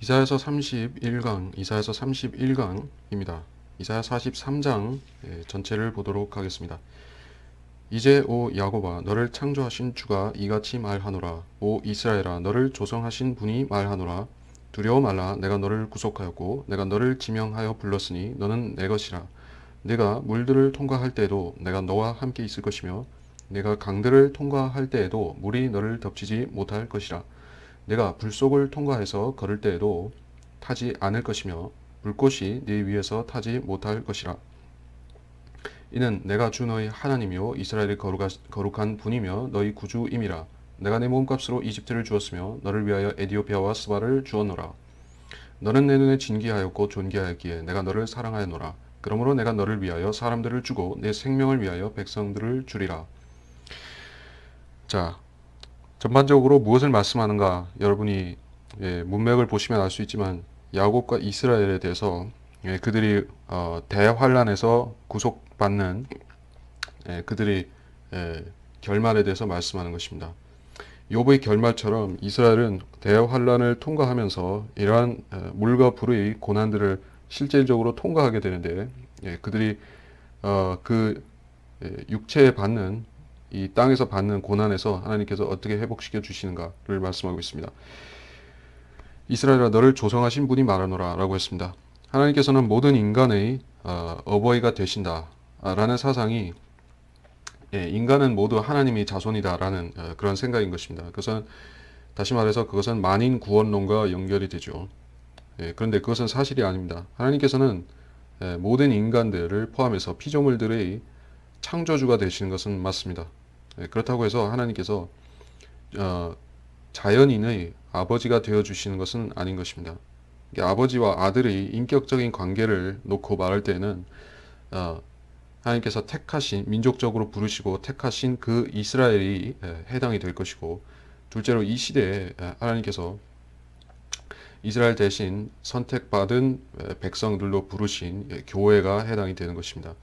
이사야서 31강, 이사야서 31강입니다. 이사야 43장 전체를 보도록 하겠습니다. 이제 오 야곱아 너를 창조하신 주가 이같이 말하노라. 오 이스라엘아 너를 조성하신 분이 말하노라. 두려워 말라. 내가 너를 구속하였고 내가 너를 지명하여 불렀으니 너는 내 것이라. 내가 물들을 통과할 때에도 내가 너와 함께 있을 것이며 내가 강들을 통과할 때에도 물이 너를 덮치지 못할 것이라. 내가 불속을 통과해서 걸을 때에도 타지 않을 것이며 불꽃이 네 위에서 타지 못할 것이라. 이는 내가 주 너희 하나님이요 이스라엘의 거룩한 분이며 너희 구주임이라. 내가 내 몸값으로 이집트를 주었으며 너를 위하여 에디오피아와 스바를 주었노라. 너는 내 눈에 진귀하였고 존귀하였기에 내가 너를 사랑하였노라. 그러므로 내가 너를 위하여 사람들을 주고 내 생명을 위하여 백성들을 주리라. 자, 전반적으로 무엇을 말씀하는가 여러분이 문맥을 보시면 알 수 있지만 야곱과 이스라엘에 대해서 그들이 대환란에서 구속받는 그들이 결말에 대해서 말씀하는 것입니다. 욥의 결말처럼 이스라엘은 대환란을 통과하면서 이러한 물과 불의 고난들을 실질적으로 통과하게 되는데 그들이 그 육체에 받는 이 땅에서 받는 고난에서 하나님께서 어떻게 회복시켜 주시는가를 말씀하고 있습니다. 이스라엘아 너를 조성하신 분이 말하노라 라고 했습니다. 하나님께서는 모든 인간의 어버이가 되신다 라는 사상이 인간은 모두 하나님의 자손이다 라는 그런 생각인 것입니다. 그것은 다시 말해서 그것은 만인 구원론과 연결이 되죠. 그런데 그것은 사실이 아닙니다. 하나님께서는 모든 인간들을 포함해서 피조물들의 창조주가 되시는 것은 맞습니다. 그렇다고 해서 하나님께서 자연인의 아버지가 되어 주시는 것은 아닌 것입니다. 아버지와 아들의 인격적인 관계를 놓고 말할 때는 하나님께서 택하신 민족적으로 부르시고 택하신 그 이스라엘이 해당이 될 것이고, 둘째로 이 시대에 하나님께서 이스라엘 대신 선택받은 백성들로 부르신 교회가 해당이 되는 것입니다.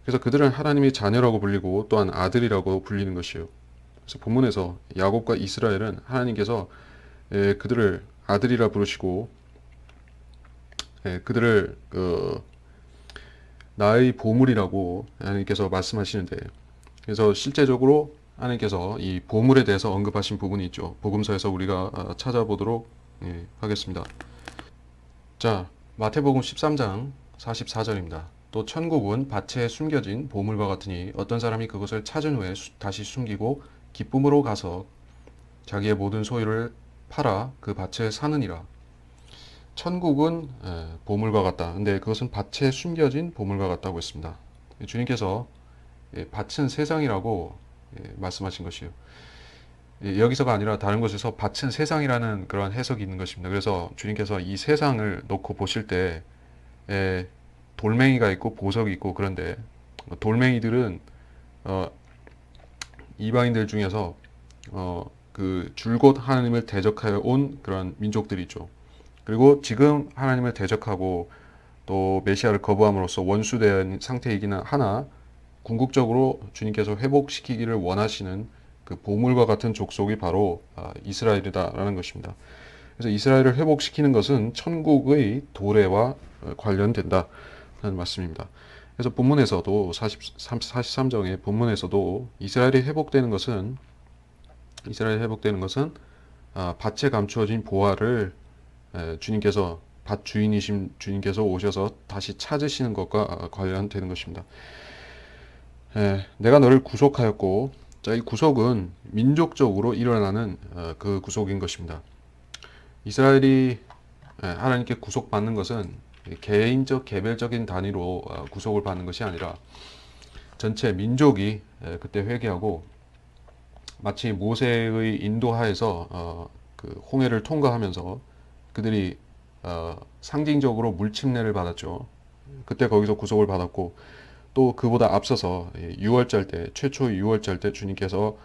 그래서 그들은 하나님의 자녀라고 불리고 또한 아들이라고 불리는 것이에요. 그래서 본문에서 야곱과 이스라엘은 하나님께서 그들을 아들이라 부르시고 그들을 나의 보물이라고 하나님께서 말씀하시는데, 그래서 실제적으로 하나님께서 이 보물에 대해서 언급하신 부분이 있죠. 복음서에서 우리가 찾아보도록 하겠습니다. 자, 마태복음 13장 44절입니다. 또 천국은 밭에 숨겨진 보물과 같으니 어떤 사람이 그것을 찾은 후에 다시 숨기고 기쁨으로 가서 자기의 모든 소유를 팔아 그 밭에 사느니라. 천국은 보물과 같다. 근데 그것은 밭에 숨겨진 보물과 같다고 했습니다. 주님께서 밭은 세상이라고 말씀하신 것이에요. 여기서가 아니라 다른 곳에서 밭은 세상이라는 그런 해석이 있는 것입니다. 그래서 주님께서 이 세상을 놓고 보실 때 돌멩이가 있고 보석이 있고, 그런데 돌멩이들은 이방인들 중에서 그 줄곧 하나님을 대적하여 온 그런 민족들이죠. 그리고 지금 하나님을 대적하고 또 메시아를 거부함으로써 원수된 상태이기는 하나 궁극적으로 주님께서 회복시키기를 원하시는 그 보물과 같은 족속이 바로 이스라엘이다라는 것입니다. 그래서 이스라엘을 회복시키는 것은 천국의 도래와 관련된다는 말씀입니다. 그래서 본문에서도 43장의 본문에서도 이스라엘이 회복되는 것은 밭에 감추어진 보화를 주님께서 밭 주인이신 주님께서 오셔서 다시 찾으시는 것과 관련되는 것입니다. 내가 너를 구속하였고, 자, 이 구속은 민족적으로 일어나는 그 구속인 것입니다. 이스라엘이 하나님께 구속받는 것은 개인적 개별적인 단위로 구속을 받는 것이 아니라 전체 민족이 그때 회개하고 마치 모세의 인도하에서 그 홍해를 통과하면서 그들이 상징적으로 물침례를 받았죠. 그때 거기서 구속을 받았고, 또 그보다 앞서서 유월절 때, 최초 유월절 때 주님께서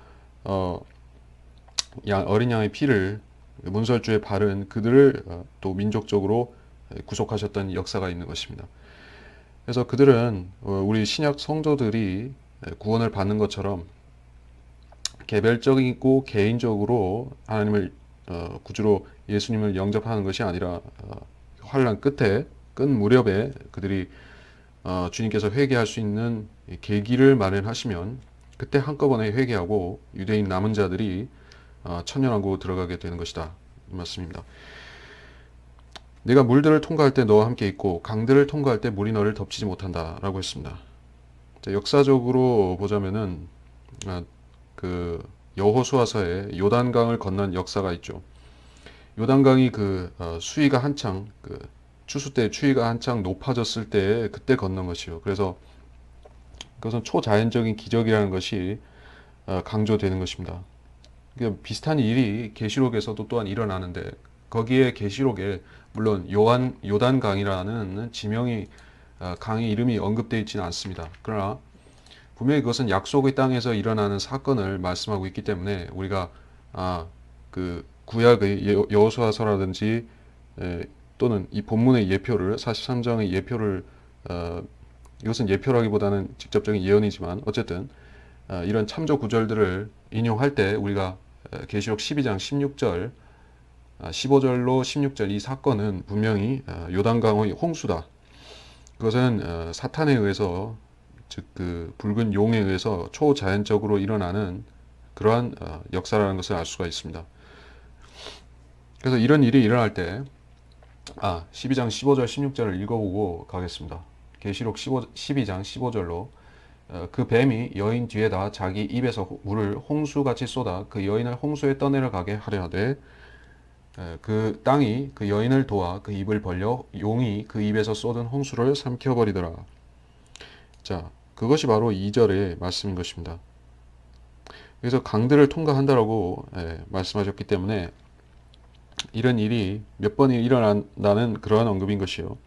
어린 양의 피를 문설주에 바른 그들을 또 민족적으로 구속하셨던 역사가 있는 것입니다. 그래서 그들은 우리 신약 성도들이 구원을 받는 것처럼 개별적이고 개인적으로 하나님을 구주로 예수님을 영접하는 것이 아니라 환란 끝에 끝 무렵에 그들이 주님께서 회개할 수 있는 계기를 마련하시면 그때 한꺼번에 회개하고 유대인 남은 자들이 천년왕국으로 들어가게 되는 것이다. 이 말씀입니다. 내가 물들을 통과할 때 너와 함께 있고 강들을 통과할 때 물이 너를 덮치지 못한다 라고 했습니다. 자, 역사적으로 보자면은 그 여호수아서에 요단강을 건넌 역사가 있죠. 요단강이 수위가 한창 추수 때 추위가 한창 높아졌을 때 그때 건넌 것이요. 그래서 그것은 초자연적인 기적이라는 것이 강조되는 것입니다. 비슷한 일이 계시록에서도 또한 일어나는데 거기에 계시록에 물론 요단강이라는 지명이 강의 이름이 언급되어 있지는 않습니다. 그러나 분명히 그것은 약속의 땅에서 일어나는 사건을 말씀하고 있기 때문에 우리가 그 구약의 여호수아서라든지 또는 이 본문의 예표를 43장의 예표를 이것은 예표라기보다는 직접적인 예언이지만 어쨌든 이런 참조 구절들을 인용할 때 우리가 계시록 12장 16절 15절로 16절 이 사건은 분명히 요단강의 홍수다. 그것은 사탄에 의해서 즉 그 붉은 용에 의해서 초자연적으로 일어나는 그러한 역사라는 것을 알 수가 있습니다. 그래서 이런 일이 일어날 때 12장 15절 16절을 읽어보고 가겠습니다. 계시록 12장 15절로 그 뱀이 여인 뒤에다 자기 입에서 물을 홍수같이 쏟아 그 여인을 홍수에 떠내려가게 하려 하되 그 땅이 그 여인을 도와 그 입을 벌려 용이 그 입에서 쏟은 홍수를 삼켜버리더라. 자, 그것이 바로 2절의 말씀인 것입니다. 그래서 강들을 통과한다라고 말씀하셨기 때문에 이런 일이 몇 번이 일어난다는 그러한 언급인 것이요.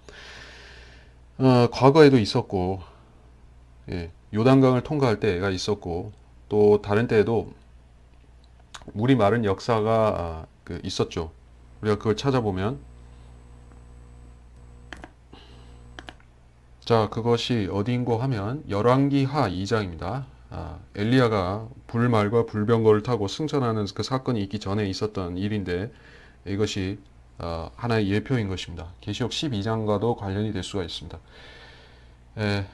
과거에도 있었고, 요단강을 통과할 때가 있었고, 또 다른 때에도 물이 마른 역사가 있었죠. 우리가 그걸 찾아보면, 자, 그것이 어디인고 하면 열왕기하 2장입니다. 엘리야가 불말과 불병거를 타고 승천하는 그 사건이 있기 전에 있었던 일인데 이것이 하나의 예표인 것입니다. 계시록 12장과도 관련이 될 수가 있습니다. 11기하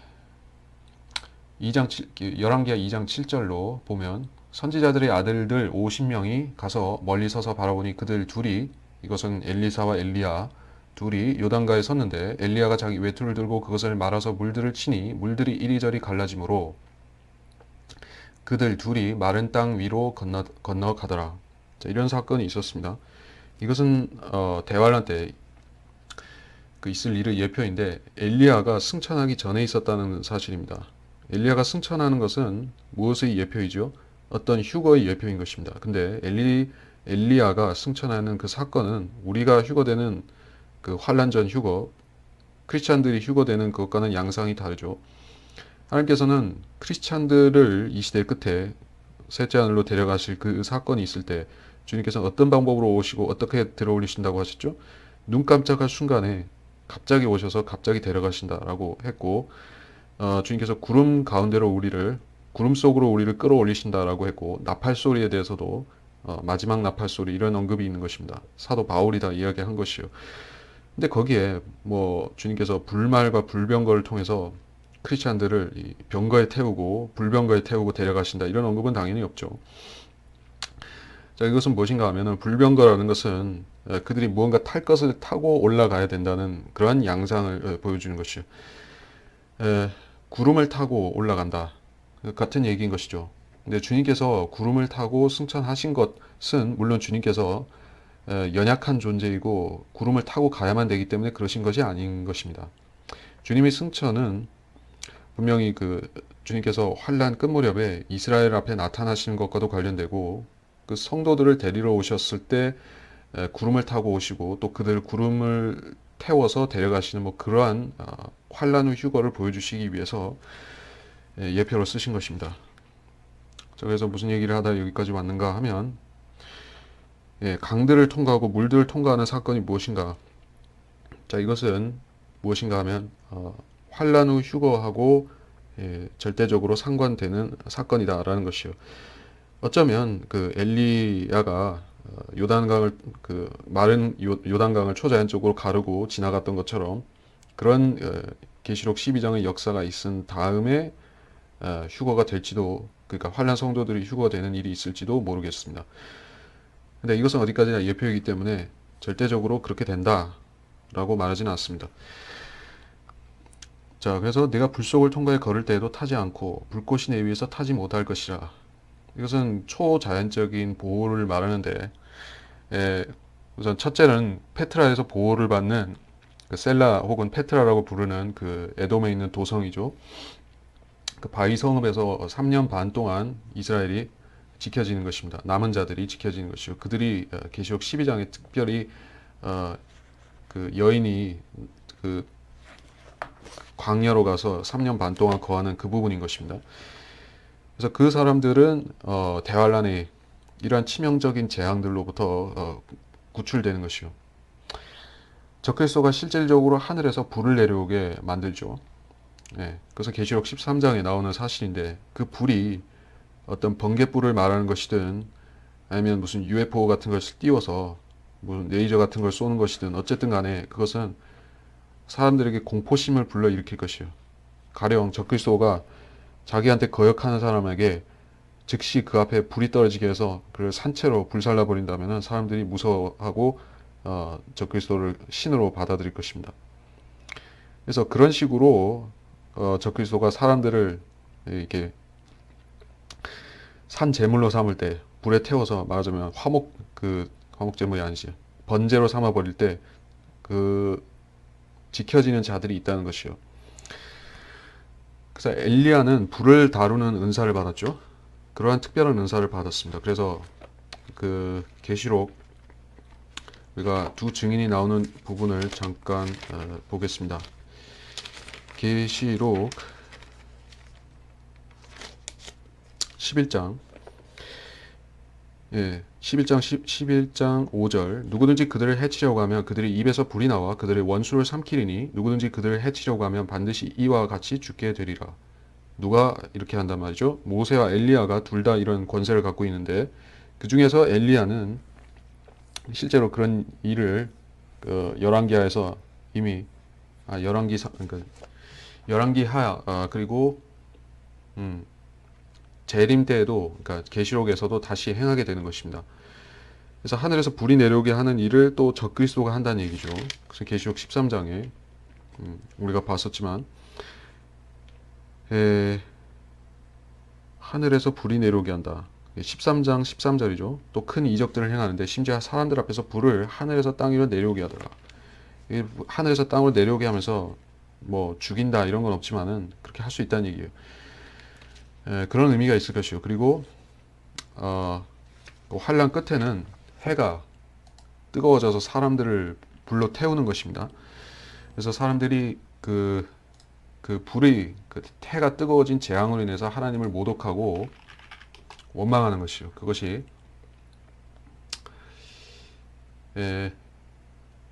2장 7절로 보면 선지자들의 아들들 50명이 가서 멀리 서서 바라보니 그들 둘이 이것은 엘리사와 엘리야 둘이 요단가에 섰는데 엘리야가 자기 외투를 들고 그것을 말아서 물들을 치니 물들이 이리저리 갈라지므로 그들 둘이 마른 땅 위로 건너가더라. 자, 이런 사건이 있었습니다. 이것은 대환란 때 있을 일의 예표인데 엘리야가 승천하기 전에 있었다는 사실입니다. 엘리야가 승천하는 것은 무엇의 예표이죠? 어떤 휴거의 예표인 것입니다. 근데 엘리야가 승천하는 그 사건은 우리가 휴거되는 그 환란 전 휴거, 크리스찬들이 휴거되는 그것과는 양상이 다르죠. 하나님께서는 크리스찬들을 이 시대 끝에 셋째 하늘로 데려가실 그 사건이 있을 때 주님께서 어떤 방법으로 오시고 어떻게 들어올리신다고 하셨죠? 눈 깜짝할 순간에 갑자기 오셔서 갑자기 데려가신다라고 했고 주님께서 구름 가운데로 구름 속으로 우리를 끌어올리신다라고 했고 나팔 소리에 대해서도 마지막 나팔 소리 이런 언급이 있는 것입니다. 사도 바울이 다 이야기한 것이요. 근데 거기에 주님께서 불말과 불병거를 통해서 크리스찬들을 이 병거에 태우고 불병거에 태우고 데려가신다 이런 언급은 당연히 없죠. 자, 이것은 무엇인가 하면은 불병거라는 것은 그들이 무언가 탈 것을 타고 올라가야 된다는 그러한 양상을 보여주는 것이요. 구름을 타고 올라간다. 같은 얘기인 것이죠. 근데 주님께서 구름을 타고 승천하신 것은 물론 주님께서 연약한 존재이고 구름을 타고 가야만 되기 때문에 그러신 것이 아닌 것입니다. 주님의 승천은 분명히 주님께서 환란 끝 무렵에 이스라엘 앞에 나타나시는 것과도 관련되고 그 성도들을 데리러 오셨을 때 구름을 타고 오시고 또 그들 구름을 태워서 데려가시는 그러한 환란 후 휴거를 보여주시기 위해서 예표로 쓰신 것입니다. 자, 그래서 무슨 얘기를 하다 여기까지 왔는가 하면 강들을 통과하고 물들을 통과하는 사건이 무엇인가? 자, 이것은 무엇인가 하면 환란 후 휴거하고 절대적으로 상관되는 사건이다라는 것이요. 어쩌면 그 엘리야가 요단강을 그 마른 요단강을 초자연적으로 가르고 지나갔던 것처럼 그런 계시록 12장의 역사가 있은 다음에 휴거가 될지도, 그러니까 환란 성도들이 휴거되는 일이 있을지도 모르겠습니다. 근데 이것은 어디까지나 예표이기 때문에 절대적으로 그렇게 된다라고 말하지는 않습니다. 자, 그래서 내가 불 속을 통과해 걸을 때에도 타지 않고 불꽃이 내 위에서 타지 못할 것이라. 이것은 초자연적인 보호를 말하는데, 우선 첫째는 페트라에서 보호를 받는 그 셀라 혹은 페트라라고 부르는 그 에돔에 있는 도성이죠. 그 바위 성읍에서 3년 반 동안 이스라엘이 지켜지는 것입니다. 남은 자들이 지켜지는 것이요. 그들이 계시록 12장에 특별히 그 여인이 그 광야로 가서 3년 반 동안 거하는 그 부분인 것입니다. 그래서 그 사람들은 대환란의 이러한 치명적인 재앙들로부터 구출되는 것이요. 적그리스도가 실질적으로 하늘에서 불을 내려오게 만들죠. 네, 그래서 계시록 13장에 나오는 사실인데, 그 불이 어떤 번갯불을 말하는 것이든 아니면 무슨 UFO 같은 것을 띄워서 무슨 레이저 같은 걸 쏘는 것이든 어쨌든 간에 그것은 사람들에게 공포심을 불러일으킬 것이요. 가령 적그리스도가 자기한테 거역하는 사람에게 즉시 그 앞에 불이 떨어지게 해서 그를 산채로 불살라 버린다면 사람들이 무서워하고 적그리스도를 신으로 받아들일 것입니다. 그래서 그런 식으로 적그리스도가 사람들을 이렇게 산 제물로 삼을 때 불에 태워서 말하자면 화목 제물이 아니지 번제로 삼아 버릴 때 그 지켜지는 자들이 있다는 것이요. 그래서 엘리야는 불을 다루는 은사를 받았죠. 그러한 특별한 은사를 받았습니다. 그래서 그 계시록 우리가 두 증인이 나오는 부분을 잠깐 보겠습니다. 계시록 11장 11장 5절. 누구든지 그들을 해치려고 하면 그들의 입에서 불이 나와 그들의 원수를 삼키리니 누구든지 그들을 해치려고 하면 반드시 이와 같이 죽게 되리라. 누가 이렇게 한단 말이죠? 모세와 엘리야가 둘 다 이런 권세를 갖고 있는데, 그 중에서 엘리야는 실제로 그런 일을 열왕기하에서 이미 그러니까 열왕기하 그리고 재림 때에도, 그러니까 계시록에서도 다시 행하게 되는 것입니다. 그래서 하늘에서 불이 내려오게 하는 일을 또 적그리스도가 한다는 얘기죠. 그래서 계시록 13장에 우리가 봤었지만 하늘에서 불이 내려오게 한다. 13장 13절이죠. 또 큰 이적들을 행하는데 심지어 사람들 앞에서 불을 하늘에서 땅 위로 내려오게 하더라. 하늘에서 땅으로 내려오게 하면서 뭐 죽인다 이런 건 없지만은 그렇게 할 수 있다는 얘기예요. 그런 의미가 있을 것이요. 그리고 환란 끝에는 해가 뜨거워져서 사람들을 불로 태우는 것입니다. 그래서 사람들이 그 불이 그 해가 뜨거워진 재앙으로 인해서 하나님을 모독하고 원망하는 것이요. 그것이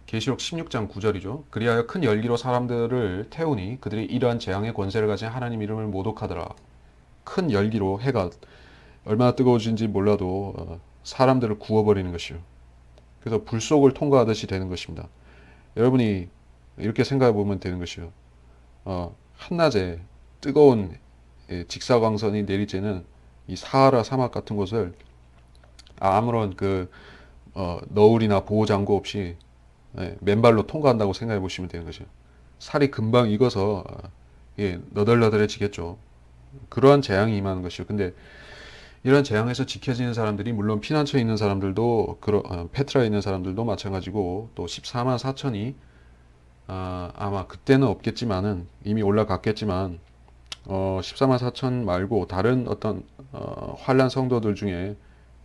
계시록 16장 9절이죠. 그리하여 큰 열기로 사람들을 태우니 그들이 이러한 재앙의 권세를 가진 하나님 이름을 모독하더라. 큰 열기로 해가 얼마나 뜨거워진지 몰라도 사람들을 구워버리는 것이요. 그래서 불 속을 통과하듯이 되는 것입니다. 여러분이 이렇게 생각해 보면 되는 것이요. 한낮에 뜨거운 직사광선이 내리쬐는 이 사하라 사막 같은 곳을 아무런 너울이나 보호장구 없이 맨발로 통과한다고 생각해 보시면 되는 것이요. 살이 금방 익어서 너덜너덜해지겠죠. 그러한 재앙이 임하는 것이요. 근데 이런 재앙에서 지켜지는 사람들이 물론 피난처에 있는 사람들도 페트라에 있는 사람들도 마찬가지고 또 14만 4천이 아마 그때는 없겠지만은 이미 올라갔겠지만 14만 4천 말고 다른 어떤 환란 성도들 중에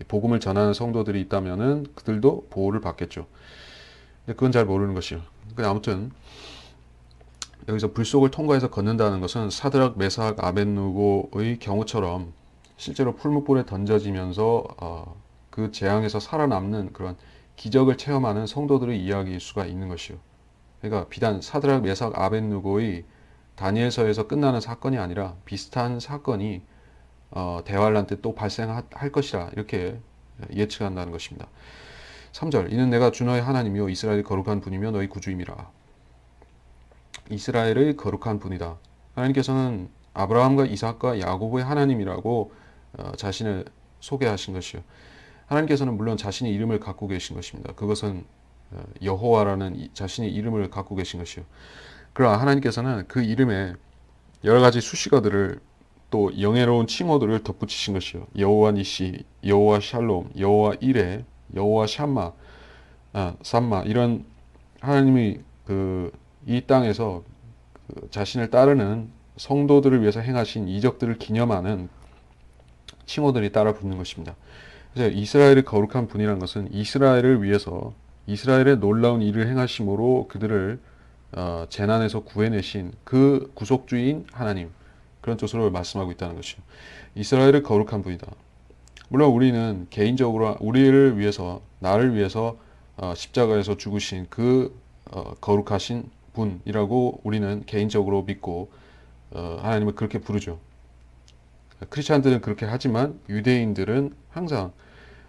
복음을 전하는 성도들이 있다면은 그들도 보호를 받겠죠. 근데 그건 잘 모르는 것이요. 근데 아무튼 여기서 불 속을 통과해서 걷는다는 것은 사드락, 메삭, 아벳느고의 경우처럼 실제로 풀무불에 던져지면서 그 재앙에서 살아남는 그런 기적을 체험하는 성도들의 이야기일 수가 있는 것이요. 그러니까 비단 사드락, 메삭, 아벳느고의 다니엘서에서 끝나는 사건이 아니라 비슷한 사건이 대환란 때 또 발생할 것이라 이렇게 예측한다는 것입니다. 3절 이는 내가 주 너의 하나님이요 이스라엘의 거룩한 분이며 너희 구주임이라. 이스라엘의 거룩한 분이다. 하나님께서는 아브라함과 이삭과 야곱의 하나님이라고 자신을 소개하신 것이요. 하나님께서는 물론 자신의 이름을 갖고 계신 것입니다. 그것은 여호와라는 자신의 이름을 갖고 계신 것이요. 그러나 하나님께서는 그 이름에 여러 가지 수식어들을 또 영예로운 칭호들을 덧붙이신 것이요. 여호와 니시, 여호와 샬롬, 여호와 이레, 여호와 샴마, 삼마 이런 하나님이 이 땅에서 자신을 따르는 성도들을 위해서 행하신 이적들을 기념하는 칭호들이 따라 붙는 것입니다. 그래서 이스라엘의 거룩한 분이라는 것은 이스라엘을 위해서 이스라엘의 놀라운 일을 행하심으로 그들을 재난에서 구해내신 그 구속주인 하나님 그런 뜻으로 말씀하고 있다는 것이죠. 이스라엘의 거룩한 분이다. 물론 우리는 개인적으로 우리를 위해서 나를 위해서 십자가에서 죽으신 그 거룩하신 분이라고 우리는 개인적으로 믿고 하나님을 그렇게 부르죠. 크리스찬들은 그렇게 하지만 유대인들은 항상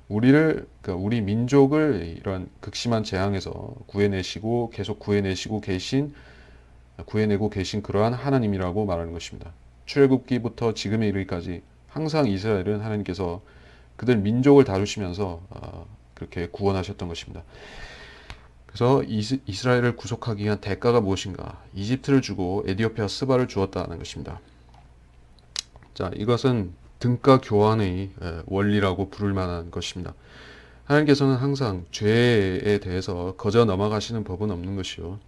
우리 민족을 이런 극심한 재앙에서 구해내시고 계속 구해내고 계신 그러한 하나님이라고 말하는 것입니다. 출애굽기부터 지금에 이르기까지 항상 이스라엘은 하나님께서 그들 민족을 다루시면서 그렇게 구원하셨던 것입니다. 그래서 이스라엘을 구속하기 위한 대가가 무엇인가? 이집트를 주고 에디오피아 스바를 주었다는 것입니다. 자, 이것은 등가 교환의 원리라고 부를 만한 것입니다. 하나님께서는 항상 죄에 대해서 거저 넘어가시는 법은 없는 것이요.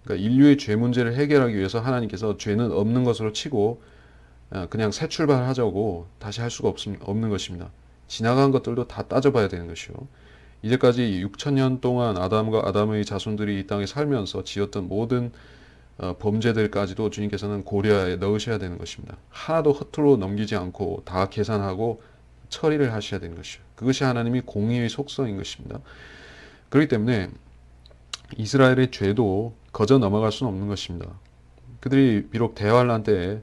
그러니까 인류의 죄 문제를 해결하기 위해서 하나님께서 죄는 없는 것으로 치고 그냥 새 출발하자고 다시 할 수가 없는 것입니다. 지나간 것들도 다 따져봐야 되는 것이요. 이제까지 6천년 동안 아담과 아담의 자손들이 이 땅에 살면서 지었던 모든 범죄들까지도 주님께서는 고려에 넣으셔야 되는 것입니다. 하나도 허투루 넘기지 않고 다 계산하고 처리를 하셔야 되는 것이요. 그것이 하나님이 공의의 속성인 것입니다. 그렇기 때문에 이스라엘의 죄도 거저 넘어갈 수는 없는 것입니다. 그들이 비록 대환란 때에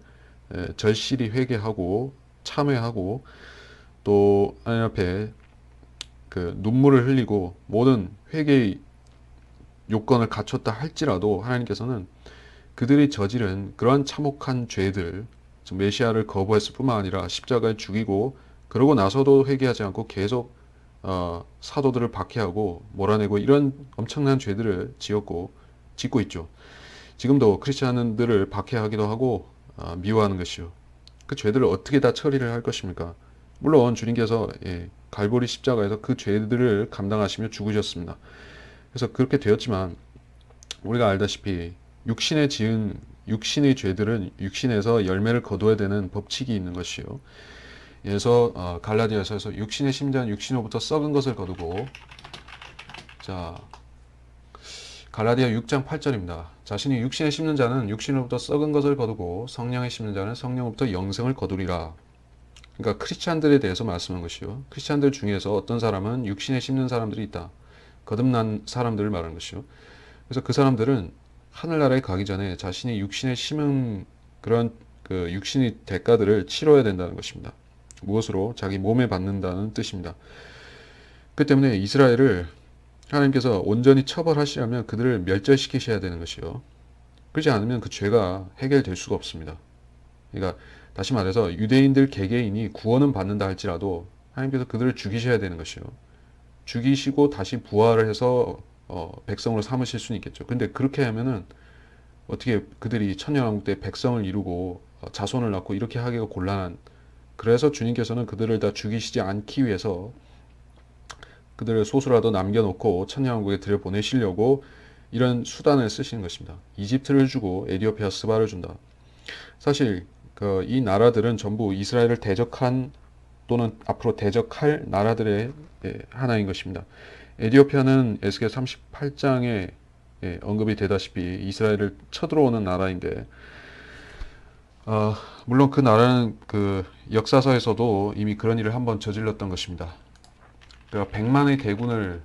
절실히 회개하고 참회하고 또 하나님 앞에 눈물을 흘리고 모든 회개의 요건을 갖췄다 할지라도 하나님께서는 그들이 저지른 그러한 참혹한 죄들, 메시아를 거부했을 뿐만 아니라 십자가에 죽이고 그러고 나서도 회개하지 않고 계속 사도들을 박해하고 몰아내고 이런 엄청난 죄들을 짓고 있죠. 지금도 크리스찬들을 박해하기도 하고 미워하는 것이요. 그 죄들을 어떻게 다 처리를 할 것입니까? 물론 주님께서 갈보리 십자가에서 그 죄들을 감당하시며 죽으셨습니다. 그래서 그렇게 되었지만 우리가 알다시피 육신의 죄들은 육신에서 열매를 거둬야 되는 법칙이 있는 것이요. 그래서 갈라디아서에서 육신의 심자는 육신으로부터 썩은 것을 거두고, 자 갈라디아 6장 8절입니다. 자신이 육신에 심는 자는 육신으로부터 썩은 것을 거두고 성령에 심는 자는 성령으로부터 영생을 거두리라. 그러니까 크리스찬들에 대해서 말씀한 것이요. 크리스찬들 중에서 어떤 사람은 육신에 심는 사람들이 있다. 거듭난 사람들을 말하는 것이요. 그래서 그 사람들은 하늘나라에 가기 전에 자신이 육신에 심은 그런 육신의 대가들을 치러야 된다는 것입니다. 무엇으로? 자기 몸에 받는다는 뜻입니다. 그 때문에 이스라엘을 하나님께서 온전히 처벌하시려면 그들을 멸절시키셔야 되는 것이요. 그렇지 않으면 그 죄가 해결될 수가 없습니다. 그러니까 다시 말해서 유대인들 개개인이 구원은 받는다 할지라도 하나님께서 그들을 죽이셔야 되는 것이요. 죽이시고 다시 부활을 해서 백성으로 삼으실 수는 있겠죠. 근데 그렇게 하면은 어떻게 그들이 천년왕국 때 백성을 이루고 자손을 낳고 이렇게 하기가 곤란한, 그래서 주님께서는 그들을 다 죽이시지 않기 위해서 그들을 소수라도 남겨놓고 천년왕국에 들여보내시려고 이런 수단을 쓰시는 것입니다. 이집트를 주고 에디오피아 스바를 준다. 사실 이 나라들은 전부 이스라엘을 대적한 또는 앞으로 대적할 나라들의 하나인 것입니다. 에디오피아는 에스겔 38장에 언급이 되다시피 이스라엘을 쳐들어오는 나라인데, 물론 그 나라는 역사서에서도 이미 그런 일을 한번 저질렀던 것입니다. 그러니까 100만의 대군을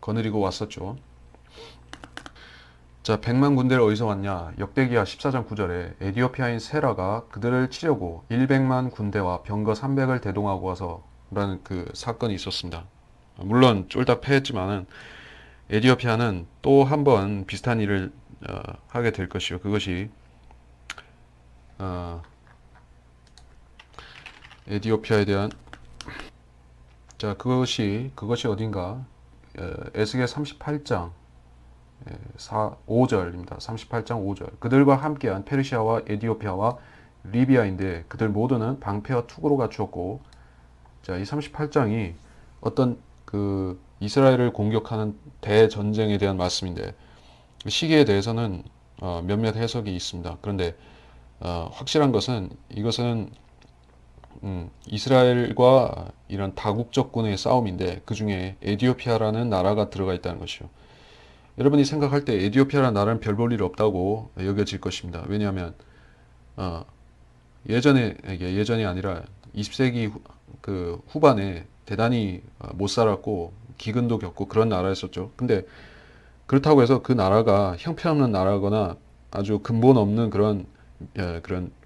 거느리고 왔었죠. 자, 100만 군대를 어디서 왔냐? 역대기하 14장 9절에 에디오피아인 세라가 그들을 치려고 100만 군대와 병거 300을 대동하고 와서 그 사건이 있었습니다. 물론 쫄딱 패했지만은 에디오피아는 또 한 번 비슷한 일을 하게 될 것이요. 그것이 어, 에디오피아에 대한 자 그것이 어딘가 에스겔 38장 5절입니다. 38장 5절. 그들과 함께한 페르시아와 에디오피아와 리비아인데 그들 모두는 방패와 투구로 갖추었고 자, 이 38장이 어떤 그 이스라엘을 공격하는 대전쟁에 대한 말씀인데 그 시기에 대해서는 몇몇 해석이 있습니다. 그런데 확실한 것은 이것은 이스라엘과 이런 다국적군의 싸움인데 그 중에 에디오피아라는 나라가 들어가 있다는 것이요. 여러분이 생각할 때 에디오피아라는 나라는 별 볼 일 없다고 여겨질 것입니다. 왜냐하면 어, 예전이 아니라 20세기 그 후반에 대단히 못 살았고 기근도 겪고 그런 나라였었죠. 근데 그렇다고 해서 그 나라가 형편없는 나라거나 아주 근본 없는 그런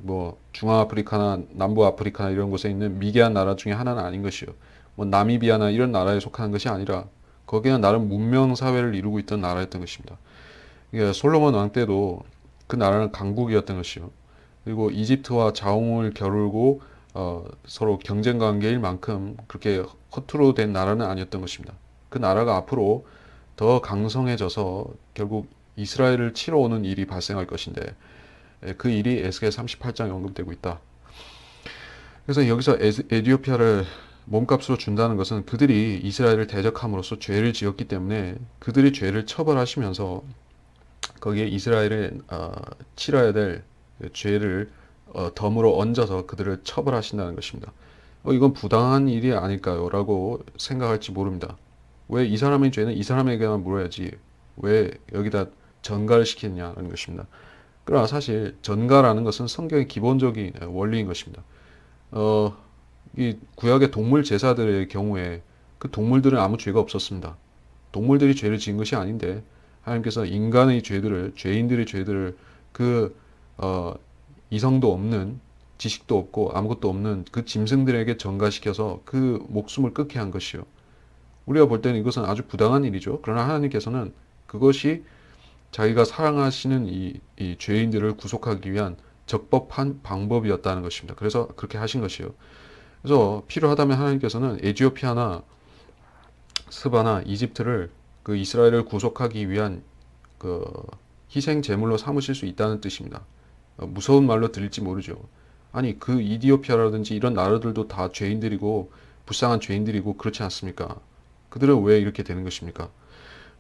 뭐 중앙아프리카나 남부아프리카나 이런 곳에 있는 미개한 나라 중에 하나는 아닌 것이요. 뭐 나미비아나 이런 나라에 속하는 것이 아니라 거기는 나름 문명 사회를 이루고 있던 나라였던 것입니다. 그러니까 솔로몬 왕 때도 그 나라는 강국이었던 것이요. 그리고 이집트와 자웅을 겨루고 서로 경쟁 관계일 만큼 그렇게 허투루 된 나라는 아니었던 것입니다. 그 나라가 앞으로 더 강성해져서 결국 이스라엘을 치러 오는 일이 발생할 것인데 그 일이 에스겔 38장에 언급되고 있다. 그래서 여기서 에디오피아를 몸값으로 준다는 것은 그들이 이스라엘을 대적함으로써 죄를 지었기 때문에 그들이 죄를 처벌하시면서 거기에 이스라엘에 치러야 될 죄를 덤으로 얹어서 그들을 처벌하신다는 것입니다. 이건 부당한 일이 아닐까요? 라고 생각할지 모릅니다. 왜 이 사람의 죄는 이 사람에게만 물어야지 왜 여기다 전가를 시키느냐는 것입니다. 그러나 사실 전가라는 것은 성경의 기본적인 원리인 것입니다. 어, 이 구약의 동물 제사들의 경우에 그 동물들은 아무 죄가 없었습니다. 동물들이 죄를 지은 것이 아닌데 하나님께서 인간의 죄들을 죄인들의 죄들을 그 이성도 없는 지식도 없고 아무것도 없는 그 짐승들에게 전가시켜서 그 목숨을 끊게 한 것이요. 우리가 볼 때는 이것은 아주 부당한 일이죠. 그러나 하나님께서는 그것이 자기가 사랑하시는 이 죄인들을 구속하기 위한 적법한 방법이었다는 것입니다. 그래서 그렇게 하신 것이요. 그래서 필요하다면 하나님께서는 에티오피아나 스바나 이집트를 그 이스라엘을 구속하기 위한 그 희생 제물로 삼으실 수 있다는 뜻입니다. 무서운 말로 들릴지 모르죠. 아니 그 이디오피아라든지 이런 나라들도 다 죄인들이고 불쌍한 죄인들이고 그렇지 않습니까? 그들은 왜 이렇게 되는 것입니까?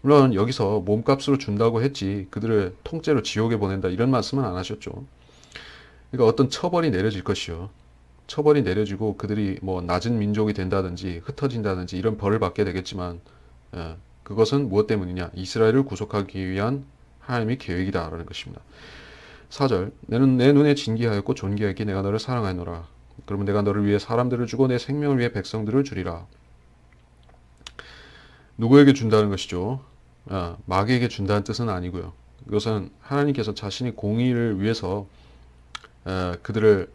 물론 여기서 몸값으로 준다고 했지 그들을 통째로 지옥에 보낸다 이런 말씀은 안 하셨죠. 그러니까 어떤 처벌이 내려질 것이요. 처벌이 내려지고 그들이 뭐 낮은 민족이 된다든지 흩어진다든지 이런 벌을 받게 되겠지만 그것은 무엇 때문이냐? 이스라엘을 구속하기 위한 하나님의 계획이다라는 것입니다. 4절 내는 내 눈에 진기하였고 존귀하였기 내가 너를 사랑하노라. 그러면 내가 너를 위해 사람들을 주고 내 생명을 위해 백성들을 주리라. 누구에게 준다는 것이죠? 마귀에게 준다는 뜻은 아니고요. 이것은 하나님께서 자신의 공의를 위해서 그들을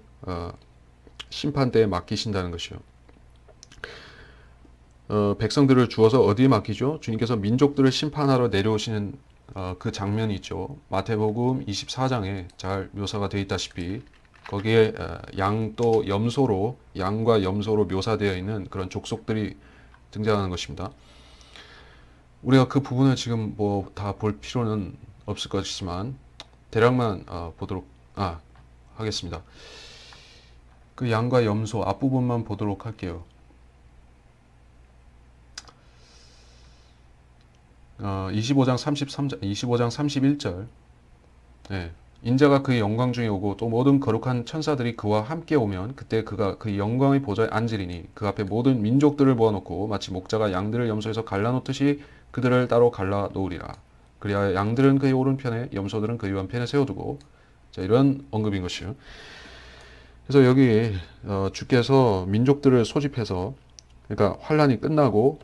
심판대에 맡기신다는 것이요. 백성들을 주어서 어디에 맡기죠? 주님께서 민족들을 심판하러 내려오시는 그 장면이 있죠. 마태복음 24장에 잘 묘사가 되어 있다시피 거기에 양과 염소로 묘사되어 있는 그런 족속들이 등장하는 것입니다. 우리가 그 부분을 지금 뭐 다 볼 필요는 없을 것이지만 대략만 보도록 하겠습니다. 그 양과 염소 앞부분만 보도록 할게요. 25장 31절. 네. 인자가 그의 영광 중에 오고 또 모든 거룩한 천사들이 그와 함께 오면 그때 그가 그 영광의 보좌에 앉으리니 그 앞에 모든 민족들을 모아놓고 마치 목자가 양들을 염소에서 갈라놓듯이 그들을 따로 갈라놓으리라. 그리하여 양들은 그의 오른편에 염소들은 그의 왼편에 세워두고 자, 이런 언급인 것이요. 그래서 여기 주께서 민족들을 소집해서 그러니까 환란이 끝나고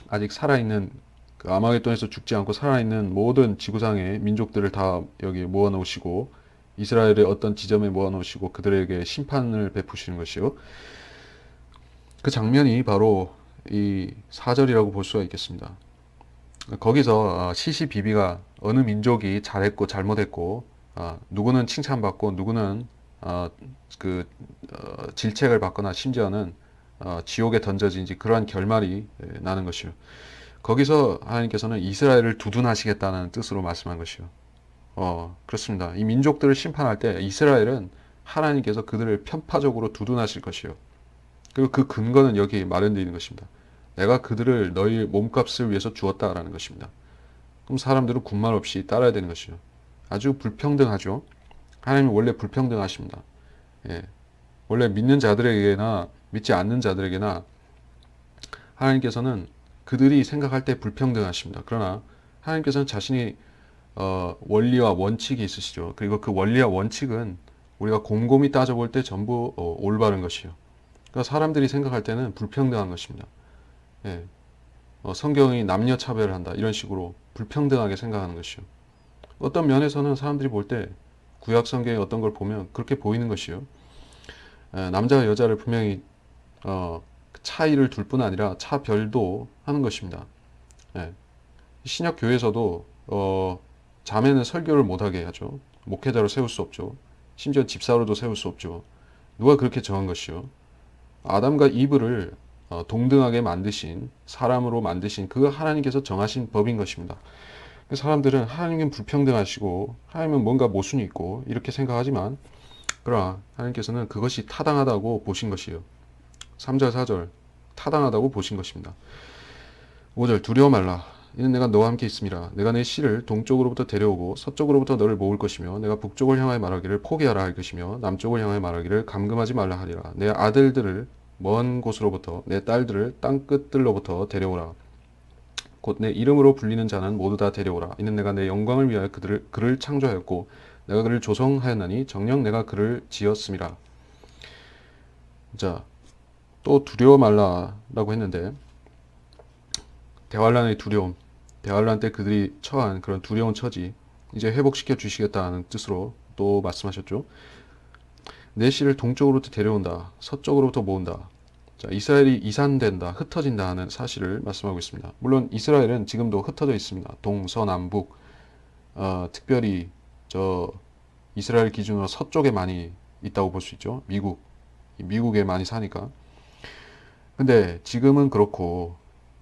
아직 살아있는 그 아마겟돈에서 죽지 않고 살아있는 모든 지구상의 민족들을 다 여기 모아놓으시고 이스라엘의 어떤 지점에 모아놓으시고 그들에게 심판을 베푸시는 것이요. 그 장면이 바로 이 4절이라고 볼 수가 있겠습니다. 거기서 시시비비가 어느 민족이 잘했고 잘못했고 누구는 칭찬받고 누구는 어, 질책을 받거나 심지어는 지옥에 던져진지 그러한 결말이 나는 것이요. 거기서 하나님께서는 이스라엘을 두둔하시겠다는 뜻으로 말씀한 것이요. 그렇습니다. 이 민족들을 심판할 때 이스라엘은 하나님께서 그들을 편파적으로 두둔하실 것이요. 그리고 그 근거는 여기 마련되어 있는 것입니다. 내가 그들을 너희 몸값을 위해서 주었다라는 것입니다. 그럼 사람들은 군말 없이 따라야 되는 것이요. 아주 불평등하죠. 하나님은 원래 불평등하십니다. 예. 원래 믿는 자들에게나 믿지 않는 자들에게나 하나님께서는 그들이 생각할 때 불평등하십니다. 그러나 하나님께서는 자신이 원리와 원칙이 있으시죠. 그리고 그 원리와 원칙은 우리가 곰곰이 따져볼 때 전부 올바른 것이요. 그러니까 사람들이 생각할 때는 불평등한 것입니다. 예. 성경이 남녀 차별을 한다 이런 식으로 불평등하게 생각하는 것이요. 어떤 면에서는 사람들이 볼 때 구약 성경의 어떤 걸 보면 그렇게 보이는 것이요. 남자와 여자를 분명히 차이를 둘 뿐 아니라 차별도 하는 것입니다. 예. 신약 교회에서도 자매는 설교를 못하게 하죠. 목회자로 세울 수 없죠. 심지어 집사로도 세울 수 없죠. 누가 그렇게 정한 것이요? 아담과 이브를 동등하게 만드신 사람으로 만드신 그 하나님께서 정하신 법인 것입니다. 사람들은 하나님은 불평등하시고 하나님은 뭔가 모순이 있고 이렇게 생각하지만 그러나 하나님께서는 그것이 타당하다고 보신 것이요. 3절 4절 타당하다고 보신 것입니다. 5절 두려워 말라. 이는 내가 너와 함께 있음이라. 내가 내 씨를 동쪽으로부터 데려오고 서쪽으로부터 너를 모을 것이며 내가 북쪽을 향하여 말하기를 포기하라 할 것이며 남쪽을 향하여 말하기를 감금하지 말라 하리라. 내 아들들을 먼 곳으로부터 내 딸들을 땅 끝들로부터 데려오라. 곧 내 이름으로 불리는 자는 모두 다 데려오라. 이는 내가 내 영광을 위하여 그를 창조하였고 내가 그를 조성하였나니 정녕 내가 그를 지었음이라. 자, 또 두려워 말라라고 했는데 대환란의 두려움, 대환란 때 그들이 처한 그런 두려운 처지 이제 회복시켜 주시겠다는 뜻으로 또 말씀하셨죠. 내 씨를 동쪽으로부터 데려온다. 서쪽으로부터 모은다. 자, 이스라엘이 이산된다, 흩어진다 하는 사실을 말씀하고 있습니다. 물론 이스라엘은 지금도 흩어져 있습니다. 동서남북, 특별히 저 이스라엘 기준으로 서쪽에 많이 있다고 볼 수 있죠. 미국에 많이 사니까. 근데 지금은 그렇고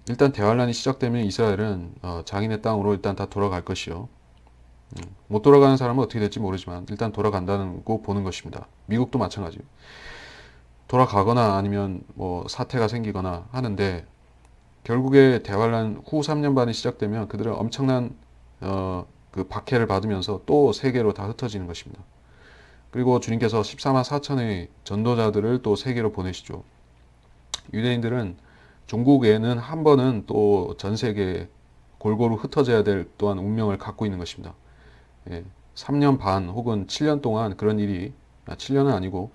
일단 대환란이 시작되면 이스라엘은 자기네 땅으로 일단 다 돌아갈 것이요. 못 돌아가는 사람은 어떻게 될지 모르지만 일단 돌아간다는 거 보는 것입니다. 미국도 마찬가지. 돌아가거나 아니면 뭐 사태가 생기거나 하는데 결국에 대환란 후 3년 반이 시작되면 그들은 엄청난 그 박해를 받으면서 또 세계로 다 흩어지는 것입니다. 그리고 주님께서 14만 4천의 전도자들을 또 세계로 보내시죠. 유대인들은 종국에는 한 번은 또 전 세계에 골고루 흩어져야 될 또한 운명을 갖고 있는 것입니다. 예, 3년 반 혹은 7년 동안 그런 일이 7년은 아니고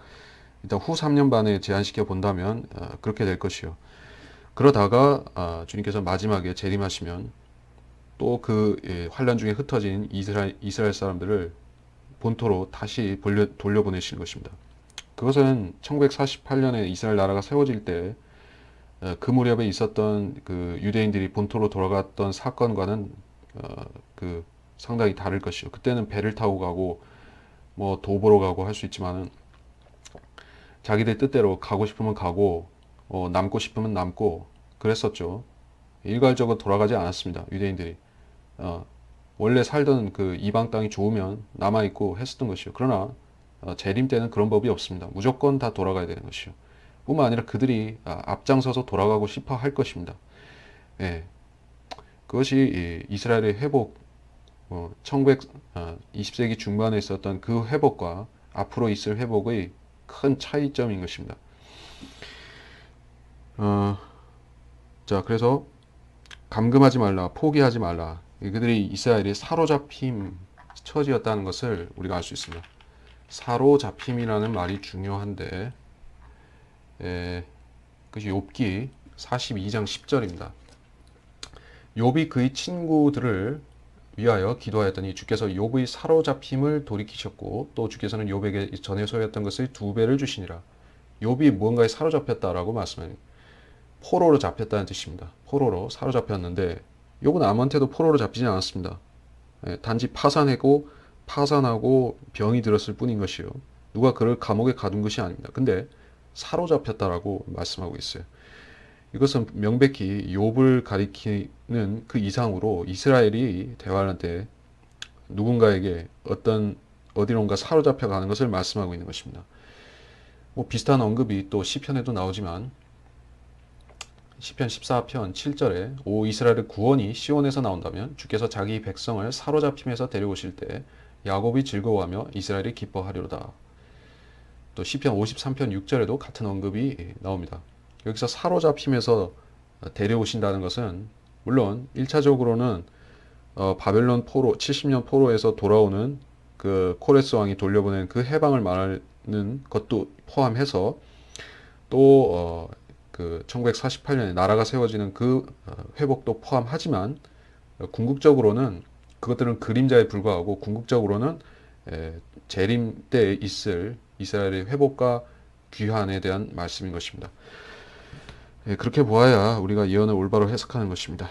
일단 후 3년 반에 제한시켜 본다면 그렇게 될 것이요. 그러다가 주님께서 마지막에 재림하시면 또 그 환란 중에 흩어진 이스라엘 사람들을 본토로 다시 돌려보내시는 것입니다. 그것은 1948년에 이스라엘 나라가 세워질 때 그 무렵에 있었던 그 유대인들이 본토로 돌아갔던 사건과는 그 상당히 다를 것이요. 그때는 배를 타고 가고 뭐 도보로 가고 할 수 있지만은 자기들 뜻대로 가고 싶으면 가고 남고 싶으면 남고 그랬었죠. 일괄적으로 돌아가지 않았습니다. 유대인들이 원래 살던 그 이방 땅이 좋으면 남아 있고 했었던 것이요. 그러나 재림 때는 그런 법이 없습니다. 무조건 다 돌아가야 되는 것이요. 뿐만 아니라 그들이 앞장서서 돌아가고 싶어 할 것입니다. 예, 그것이 이스라엘의 회복, 1920세기 중반에 있었던 그 회복과 앞으로 있을 회복의 큰 차이점인 것입니다. 자, 그래서 감금하지 말라, 포기하지 말라. 그들이 이스라엘이 사로잡힘 처지였다는 것을 우리가 알 수 있습니다. 사로잡힘이라는 말이 중요한데 그것이 욥기 42장 10절입니다. 욥이 그의 친구들을 위하여 기도하였더니 주께서 욥의 사로잡힘을 돌이키셨고 또 주께서는 욥에게 전에 소유했던 것의 2배를 주시니라. 욥이 무언가에 사로잡혔다라고 말씀합니다. 포로로 잡혔다는 뜻입니다. 포로로 사로잡혔는데 요건 아무한테도 포로로 잡히지 않았습니다. 단지 파산하고 병이 들었을 뿐인 것이요. 누가 그를 감옥에 가둔 것이 아닙니다. 근데 사로잡혔다라고 말씀하고 있어요. 이것은 명백히 욥을 가리키는 그 이상으로 이스라엘이 대환란 때 누군가에게 어디론가 사로잡혀 가는 것을 말씀하고 있는 것입니다. 뭐 비슷한 언급이 또 시편에도 나오지만 시편 14편 7절에 오 이스라엘의 구원이 시온에서 나온다면 주께서 자기 백성을 사로잡힘에서 데려오실 때 야곱이 즐거워하며 이스라엘이 기뻐하리로다. 또 시편 53편 6절에도 같은 언급이 나옵니다. 여기서 사로잡힘에서 데려오신다는 것은 물론 1차적으로는 바벨론 포로 70년 포로에서 돌아오는 그 코레스 왕이 돌려보낸 그 해방을 말하는 것도 포함해서 또 그 1948년에 나라가 세워지는 그 회복도 포함하지만 궁극적으로는 그것들은 그림자에 불과하고 궁극적으로는 재림 때에 있을 이스라엘의 회복과 귀환에 대한 말씀인 것입니다. 그렇게 보아야 우리가 예언을 올바로 해석하는 것입니다.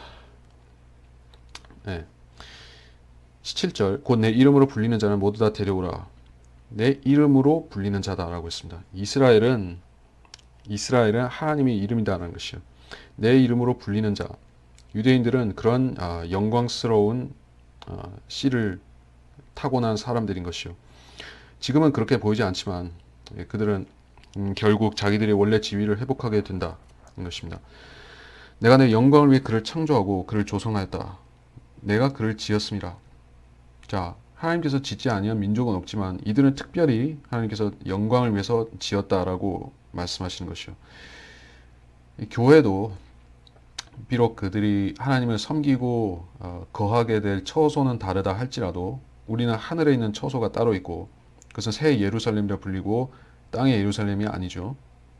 17절 곧 내 이름으로 불리는 자는 모두 다 데려오라. 내 이름으로 불리는 자다라고 했습니다. 이스라엘은 하나님의 이름이다라는 것이요. 내 이름으로 불리는 자. 유대인들은 그런 영광스러운 씨를 타고난 사람들인 것이요. 지금은 그렇게 보이지 않지만 그들은 결국 자기들의 원래 지위를 회복하게 된다는 것입니다. 내가 내 영광을 위해 그를 창조하고 그를 조성하였다. 내가 그를 지었습니다. 자, 하나님께서 짓지 아니한 민족은 없지만 이들은 특별히 하나님께서 영광을 위해서 지었다라고 말씀하시는 것이요. 교회도 비록 그들이 하나님을 섬기고 거하게 될 처소는 다르다 할지라도 우리는 하늘에 있는 처소가 따로 있고 그것은 새 예루살렘이라 불리고 땅의 예루살렘이 아니죠.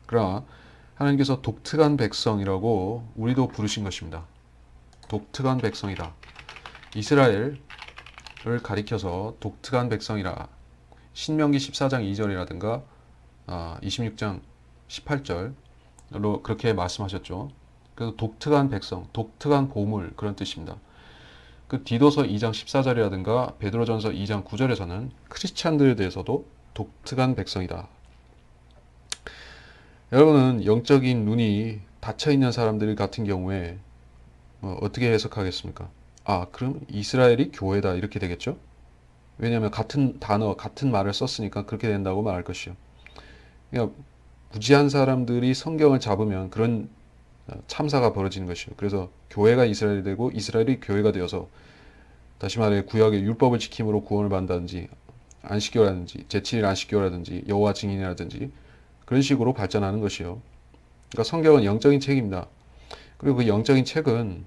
그러나 하나님께서 독특한 백성이라고 우리도 부르신 것입니다. 독특한 백성이다. 이스라엘을 가리켜서 독특한 백성이라. 신명기 14장 2절이라든가 26장 18절로 그렇게 말씀하셨죠. 그래서 독특한 백성, 독특한 보물 그런 뜻입니다. 그 디도서 2장 14절이라든가 베드로전서 2장 9절에서는 크리스찬들에 대해서도 독특한 백성이다. 여러분은 영적인 눈이 닫혀 있는 사람들 같은 경우에 어떻게 해석하겠습니까? 그럼 이스라엘이 교회다 이렇게 되겠죠? 왜냐하면 같은 단어, 같은 말을 썼으니까 그렇게 된다고 말할 것이요. 그러니까 무지한 사람들이 성경을 잡으면 그런 참사가 벌어지는 것이요. 그래서 교회가 이스라엘이 되고 이스라엘이 교회가 되어서 다시 말해 구약의 율법을 지킴으로 구원을 받는다든지 안식교라든지 제7일 안식교라든지 여호와 증인이라든지 그런 식으로 발전하는 것이요. 그러니까 성경은 영적인 책입니다. 그리고 그 영적인 책은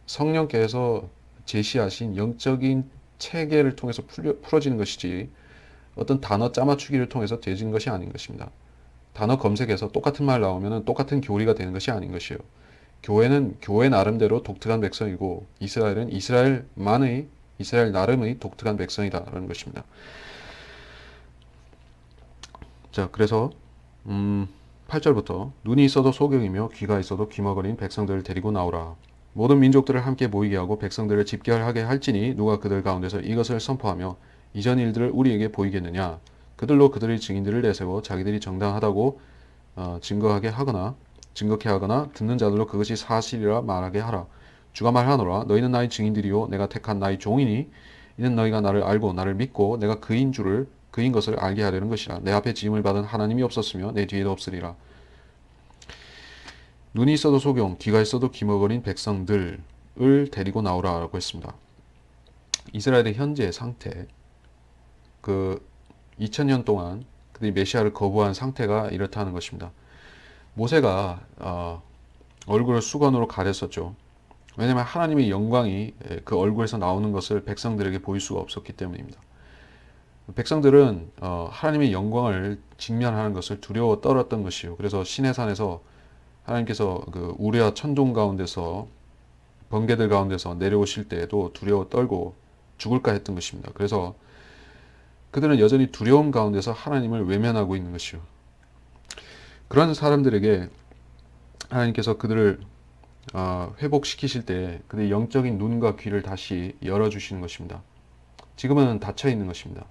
성령께서 제시하신 영적인 체계를 통해서 풀어지는 것이지 어떤 단어 짜맞추기를 통해서 되어지는 것이 아닌 것입니다. 단어 검색해서 똑같은 말 나오면 똑같은 교리가 되는 것이 아닌 것이에요. 교회는 교회 나름대로 독특한 백성이고 이스라엘은 이스라엘 나름의 독특한 백성이다라는 것입니다. 자, 그래서 8절부터 눈이 있어도 소경이며 귀가 있어도 귀머거린 백성들을 데리고 나오라. 모든 민족들을 함께 모이게 하고 백성들을 집결하게 할지니 누가 그들 가운데서 이것을 선포하며 이전 일들을 우리에게 보이겠느냐. 그들로 그들의 증인들을 내세워 자기들이 정당하다고 증거케 하거나 듣는 자들로 그것이 사실이라 말하게 하라. 주가 말하노라. 너희는 나의 증인들이요 내가 택한 나의 종이니 이는 너희가 나를 알고 나를 믿고 내가 그인 것을 알게 하려는 것이라. 내 앞에 지음을 받은 하나님이 없었으며 내 뒤에도 없으리라. 눈이 있어도 소경, 귀가 있어도 귀머거린 백성들을 데리고 나오라라고 했습니다. 이스라엘의 현재 상태, 그 2000년 동안 그들이 메시아를 거부한 상태가 이렇다는 것입니다. 모세가 얼굴을 수건으로 가렸었죠. 왜냐하면 하나님의 영광이 그 얼굴에서 나오는 것을 백성들에게 보일 수가 없었기 때문입니다. 백성들은 하나님의 영광을 직면하는 것을 두려워 떨었던 것이요. 그래서 시내산에서 하나님께서 그 우레와 천둥 가운데서 번개들 가운데서 내려오실 때에도 두려워 떨고 죽을까 했던 것입니다. 그래서 그들은 여전히 두려움 가운데서 하나님을 외면하고 있는 것이요. 그런 사람들에게 하나님께서 그들을 회복시키실 때 그들의 영적인 눈과 귀를 다시 열어주시는 것입니다. 지금은 닫혀 있는 것입니다.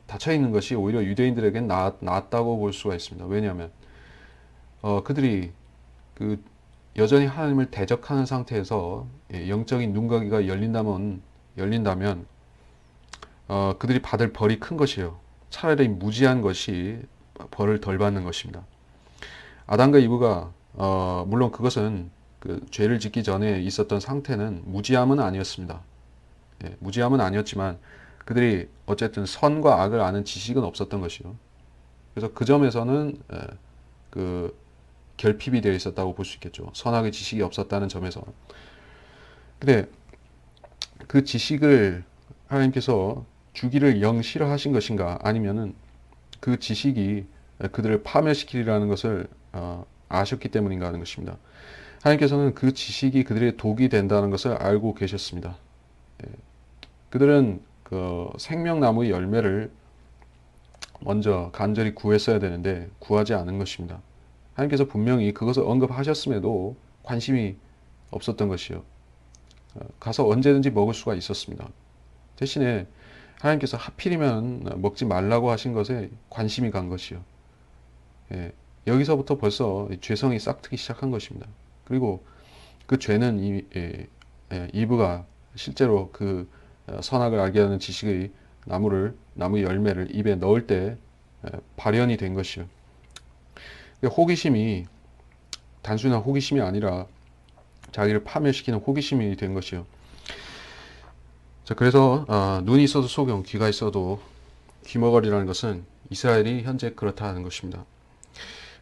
닫혀 있는 것이 오히려 유대인들에겐 낫다고 볼 수가 있습니다. 왜냐하면 그들이 그 여전히 하나님을 대적하는 상태에서 영적인 눈과 귀가 열린다면 그들이 받을 벌이 큰 것이에요. 차라리 무지한 것이 벌을 덜 받는 것입니다. 아담과 이브가 물론 그것은 그 죄를 짓기 전에 있었던 상태는 무지함은 아니었습니다. 무지함은 아니었지만 그들이 어쨌든 선과 악을 아는 지식은 없었던 것이요. 그래서 그 점에서는 그 결핍이 되어 있었다고 볼 수 있겠죠. 선악의 지식이 없었다는 점에서. 근데 그 지식을 하나님께서 주기를 영 싫어하신 것인가, 아니면은 그 지식이 그들을 파멸시키리라는 것을 아셨기 때문인가 하는 것입니다. 하나님께서는 그 지식이 그들의 독이 된다는 것을 알고 계셨습니다. 그들은 그 생명나무의 열매를 먼저 간절히 구했어야 되는데 구하지 않은 것입니다. 하나님께서 분명히 그것을 언급하셨음에도 관심이 없었던 것이요. 가서 언제든지 먹을 수가 있었습니다. 대신에 하나님께서 하필이면 먹지 말라고 하신 것에 관심이 간 것이요. 여기서부터 벌써 죄성이 싹트기 시작한 것입니다. 그리고 그 죄는 이브가 실제로 그 선악을 알게 하는 지식의 나무의 열매를 입에 넣을 때 발현이 된 것이요. 호기심이 단순한 호기심이 아니라 자기를 파멸시키는 호기심이 된 것이요. 자, 그래서 눈이 있어도 소경, 귀가 있어도 귀머거리라는 것은 이스라엘이 현재 그렇다는 것입니다.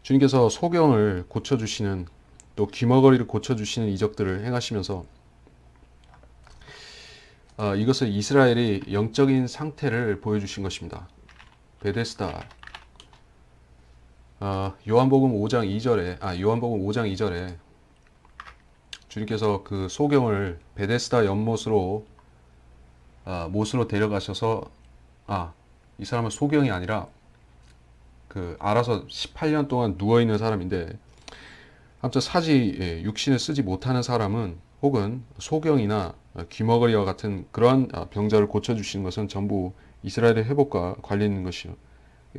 주님께서 소경을 고쳐주시는, 또 귀머거리를 고쳐주시는 이적들을 행하시면서 이것은 이스라엘의 영적인 상태를 보여주신 것입니다. 베데스다. 요한복음 5장 2절에 주님께서 그 소경을 베데스다 연못으로 못으로 데려가셔서 이 사람은 소경이 아니라 그 알아서 18년 동안 누워 있는 사람인데, 아무튼 육신을 쓰지 못하는 사람은 혹은 소경이나 귀머거리와 같은 그러한 병자를 고쳐주시는 것은 전부 이스라엘의 회복과 관련 있는 것이요.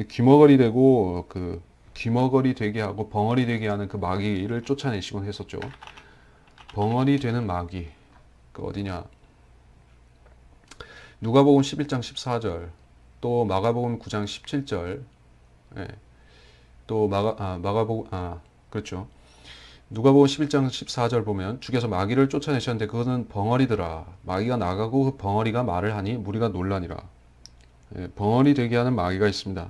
귀머거리 되고 그 귀머거리 되게 하고 벙어리 되게 하는 그 마귀를 쫓아내시곤 했었죠. 벙어리 되는 마귀, 그 어디냐? 누가복음 11장 14절, 또 마가복음 9장 17절, 또 그렇죠. 누가복음 11장 14절 보면 주께서 마귀를 쫓아내셨는데 그것은 벙어리더라. 마귀가 나가고 그 벙어리가 말을 하니 무리가 놀라니라. 벙어리 되게 하는 마귀가 있습니다.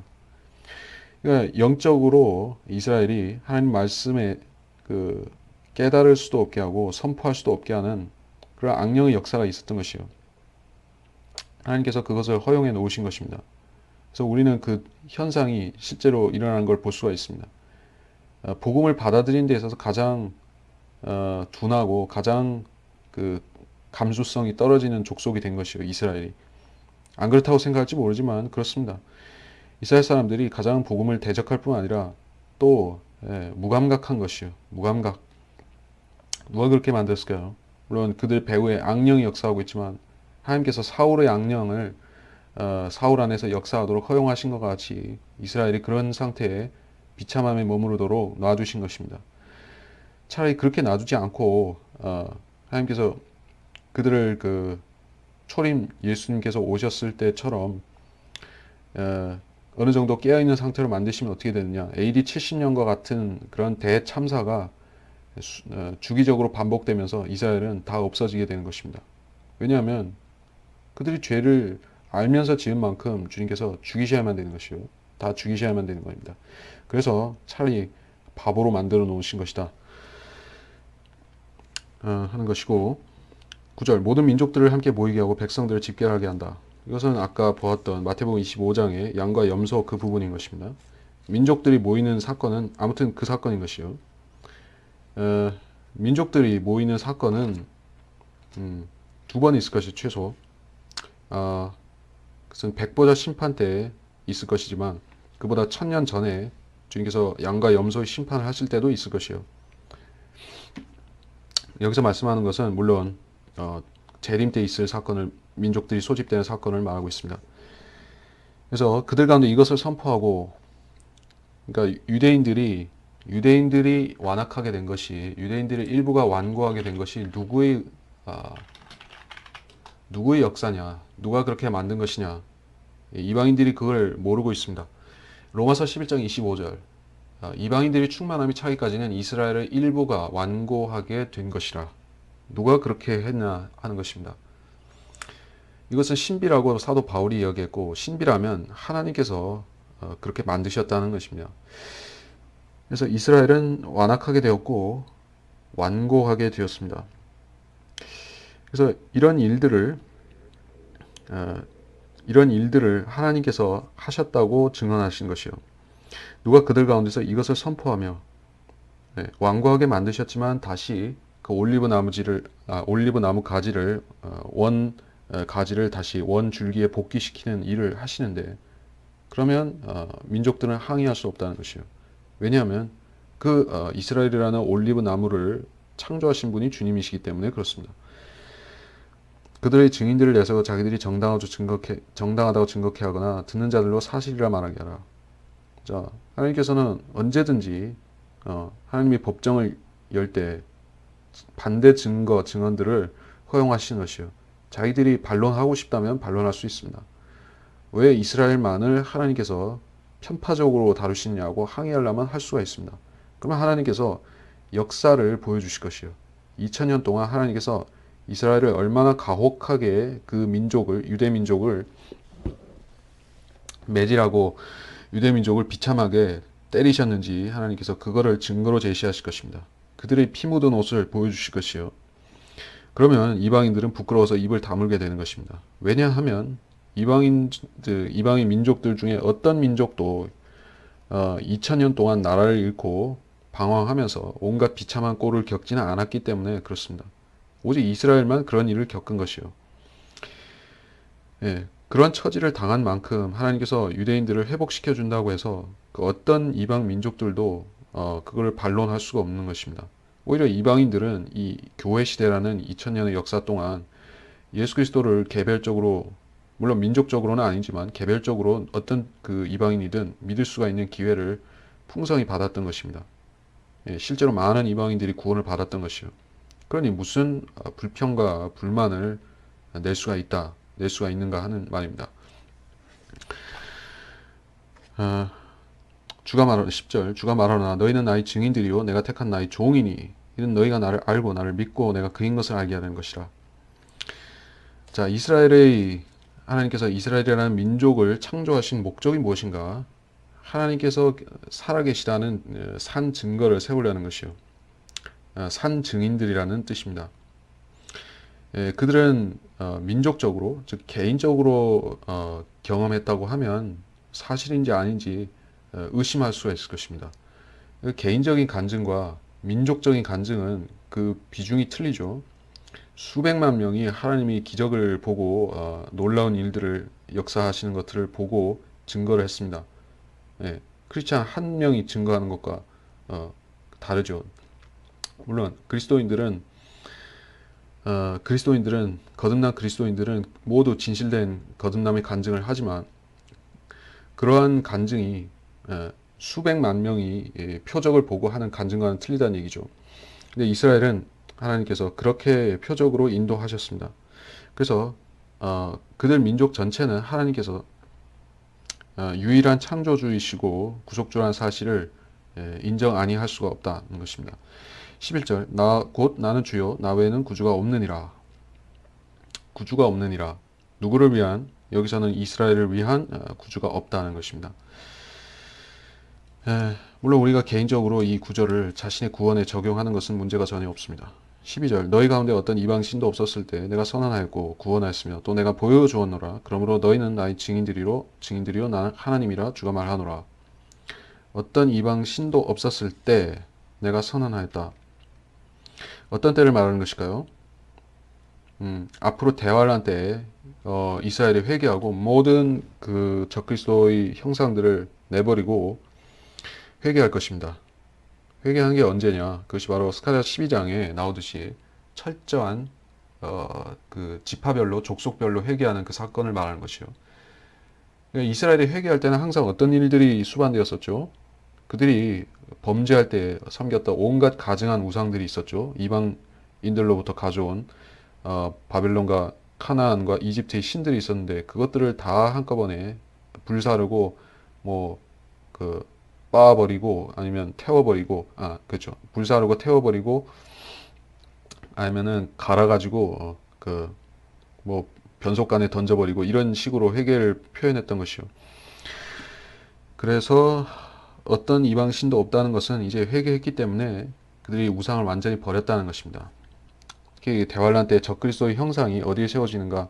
그러니까 영적으로 이스라엘이 하나님 말씀에 그 깨달을 수도 없게 하고 선포할 수도 없게 하는 그런 악령의 역사가 있었던 것이요. 하나님께서 그것을 허용해 놓으신 것입니다. 그래서 우리는 그 현상이 실제로 일어나는 걸 볼 수가 있습니다. 복음을 받아들이는 데 있어서 가장 둔하고 가장 그 감수성이 떨어지는 족속이 된 것이요, 이스라엘이. 안 그렇다고 생각할지 모르지만 그렇습니다. 이스라엘 사람들이 가장 복음을 대적할 뿐 아니라 또 무감각한 것이요. 무감각. 누가 그렇게 만들었을까요? 물론 그들 배후에 악령이 역사하고 있지만 하나님께서 사울의 악령을 사울 안에서 역사하도록 허용하신 것 같이 이스라엘이 그런 상태에 비참함에 머무르도록 놔두신 것입니다. 차라리 그렇게 놔두지 않고 하나님께서 그들을 그 초림 예수님께서 오셨을 때처럼 어느 정도 깨어있는 상태로 만드시면 어떻게 되느냐. AD 70년과 같은 그런 대참사가 주기적으로 반복되면서 이스라엘은 다 없어지게 되는 것입니다. 왜냐하면 그들이 죄를 알면서 지은 만큼 주님께서 죽이셔야만 되는 것이요. 다 죽이셔야만 되는 겁니다. 그래서 차라리 바보로 만들어 놓으신 것이다 하는 것이고, 9절 모든 민족들을 함께 모이게 하고 백성들을 집결하게 한다. 이것은 아까 보았던 마태복음 25장의 양과 염소 그 부분인 것입니다. 민족들이 모이는 사건은 아무튼 그 사건인 것이요. 민족들이 모이는 사건은 두 번 있을 것이 최소. 그것은 백보자 심판 때 있을 것이지만 그보다 1000년 전에 주님께서 양과 염소의 심판을 하실 때도 있을 것이요. 여기서 말씀하는 것은 물론 재림 때 있을 사건을 민족들이 소집되는 사건을 말하고 있습니다. 그래서 그들 가운데 이것을 선포하고 그러니까 유대인들이 완악하게 된 것이 유대인들의 일부가 완고하게 된 것이 아, 누구의 역사냐? 누가 그렇게 만든 것이냐? 이방인들이 그걸 모르고 있습니다. 로마서 11장 25절 이방인들이 충만함이 차기까지는 이스라엘의 일부가 완고하게 된 것이라. 누가 그렇게 했나 하는 것입니다. 이것은 신비라고 사도 바울이 이야기했고 신비라면 하나님께서 그렇게 만드셨다는 것입니다. 그래서 이스라엘은 완악하게 되었고 완고하게 되었습니다. 그래서 이런 일들을 하나님께서 하셨다고 증언하신 것이요. 누가 그들 가운데서 이것을 선포하며 완고하게 만드셨지만 다시 그 올리브 나무 가지를 원 가지를 다시 원 줄기에 복귀시키는 일을 하시는데 그러면 민족들은 항의할 수 없다는 것이요. 왜냐하면 이스라엘이라는 올리브 나무를 창조하신 분이 주님이시기 때문에 그렇습니다. 그들의 증인들을 내서 자기들이 정당하다고 증거케 하거나 듣는 자들로 사실이라 말하게 하라. 자, 하나님께서는 언제든지 하나님이 법정을 열 때 반대 증언들을 허용하시는 것이요. 자기들이 반론하고 싶다면 반론할 수 있습니다. 왜 이스라엘만을 하나님께서 편파적으로 다루시냐고 항의하려면 할 수가 있습니다. 그러면 하나님께서 역사를 보여주실 것이요. 2000년 동안 하나님께서 이스라엘을 얼마나 가혹하게 유대 민족을 매질하고 유대 민족을 비참하게 때리셨는지 하나님께서 그거를 증거로 제시하실 것입니다. 그들의 피 묻은 옷을 보여주실 것이요. 그러면 이방인들은 부끄러워서 입을 다물게 되는 것입니다. 왜냐하면 이방인 민족들 중에 어떤 민족도 2000년 동안 나라를 잃고 방황하면서 온갖 비참한 꼴을 겪지는 않았기 때문에 그렇습니다. 오직 이스라엘만 그런 일을 겪은 것이요. 예, 그러한 처지를 당한 만큼 하나님께서 유대인들을 회복시켜 준다고 해서 그 어떤 이방 민족들도 그걸 반론할 수가 없는 것입니다. 오히려 이방인들은 이 교회 시대라는 2000년의 역사 동안 예수 그리스도를 개별적으로 물론 민족적으로는 아니지만 개별적으로 어떤 그 이방인이든 믿을 수가 있는 기회를 풍성히 받았던 것입니다. 예, 실제로 많은 이방인들이 구원을 받았던 것이요. 그러니 무슨 불평과 불만을 낼 수가 있는가 하는 말입니다. 주가 말하는 10절 주가 말하노라 너희는 나의 증인들이요 내가 택한 나의 종이니 이는 너희가 나를 알고 나를 믿고 내가 그인 것을 알게 하는 것이라. 자, 하나님께서 이스라엘이라는 민족을 창조하신 목적이 무엇인가? 하나님께서 살아계시다는 산 증거를 세우려는 것이요. 산 증인들이라는 뜻입니다. 그들은 민족적으로 즉 개인적으로 경험했다고 하면 사실인지 아닌지 의심할 수가 있을 것입니다. 개인적인 간증과 민족적인 간증은 그 비중이 틀리죠. 수백만 명이 하나님이 기적을 보고 놀라운 일들을 역사하시는 것들을 보고 증거를 했습니다. 크리스찬 한 명이 증거하는 것과 다르죠. 물론 거듭난 그리스도인들은 모두 진실된 거듭남의 간증을 하지만 그러한 간증이 수백만 명이 표적을 보고 하는 간증과는 틀리다는 얘기죠. 근데 이스라엘은 하나님께서 그렇게 표적으로 인도하셨습니다. 그래서 그들 민족 전체는 하나님께서 유일한 창조주이시고 구속주라는 사실을 인정 아니할 수가 없다는 것입니다. 11절 곧 나는 주요 나 외에는 구주가 없느니라. 구주가 없느니라. 누구를 위한? 여기서는 이스라엘을 위한 구주가 없다는 것입니다. 물론 우리가 개인적으로 이 구절을 자신의 구원에 적용하는 것은 문제가 전혀 없습니다. 12절 너희 가운데 어떤 이방 신도 없었을 때 내가 선언하였고 구원하였으며 또 내가 보여주었노라. 그러므로 너희는 나의 증인들이요 나는 하나님이라 주가 말하노라. 어떤 이방 신도 없었을 때 내가 선언하였다. 어떤 때를 말하는 것일까요? 앞으로 대환란 때에 이스라엘이 회개하고 모든 그 적그리스도의 형상들을 내버리고 회개할 것입니다. 회개한 게 언제냐? 그것이 바로 스가랴 12장에 나오듯이 철저한 그 지파별로 족속별로 회개하는 그 사건을 말하는 것이요. 그러니까 이스라엘이 회개할 때는 항상 어떤 일들이 수반되었었죠. 그들이 범죄할 때 섬겼던 온갖 가증한 우상들이 있었죠. 이방인들로부터 가져온 바벨론과 카나안과 이집트의 신들이 있었는데 그것들을 다 한꺼번에 불사르고 뭐그 빻아버리고 아니면 태워버리고 그렇죠. 불사르고 태워버리고 아니면은 갈아가지고 그뭐 변속간에 던져버리고 이런 식으로 회개를 표현했던 것이요. 그래서 어떤 이방 신도 없다는 것은 이제 회개했기 때문에 그들이 우상을 완전히 버렸다는 것입니다. 특히 대환란 때 적그리스도의 형상이 어디에 세워지는가?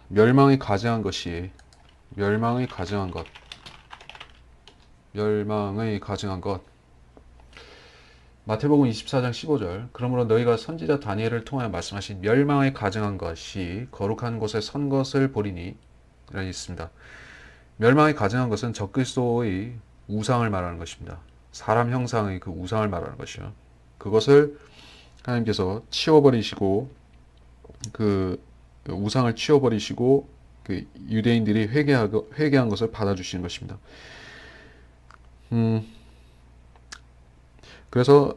멸망이 가증한 것이 멸망의 가증한 것, 멸망의 가증한 것. 마태복음 24장 15절. 그러므로 너희가 선지자 다니엘을 통하여 말씀하신 멸망의 가증한 것이 거룩한 곳에 선 것을 보리니 라고 있습니다. 멸망이 가증한 것은 적그리스도의 우상을 말하는 것입니다. 사람 형상의 그 우상을 말하는 것이요. 그것을 하나님께서 치워버리시고 그 우상을 치워버리시고 그 유대인들이 회개한 것을 받아주시는 것입니다. 그래서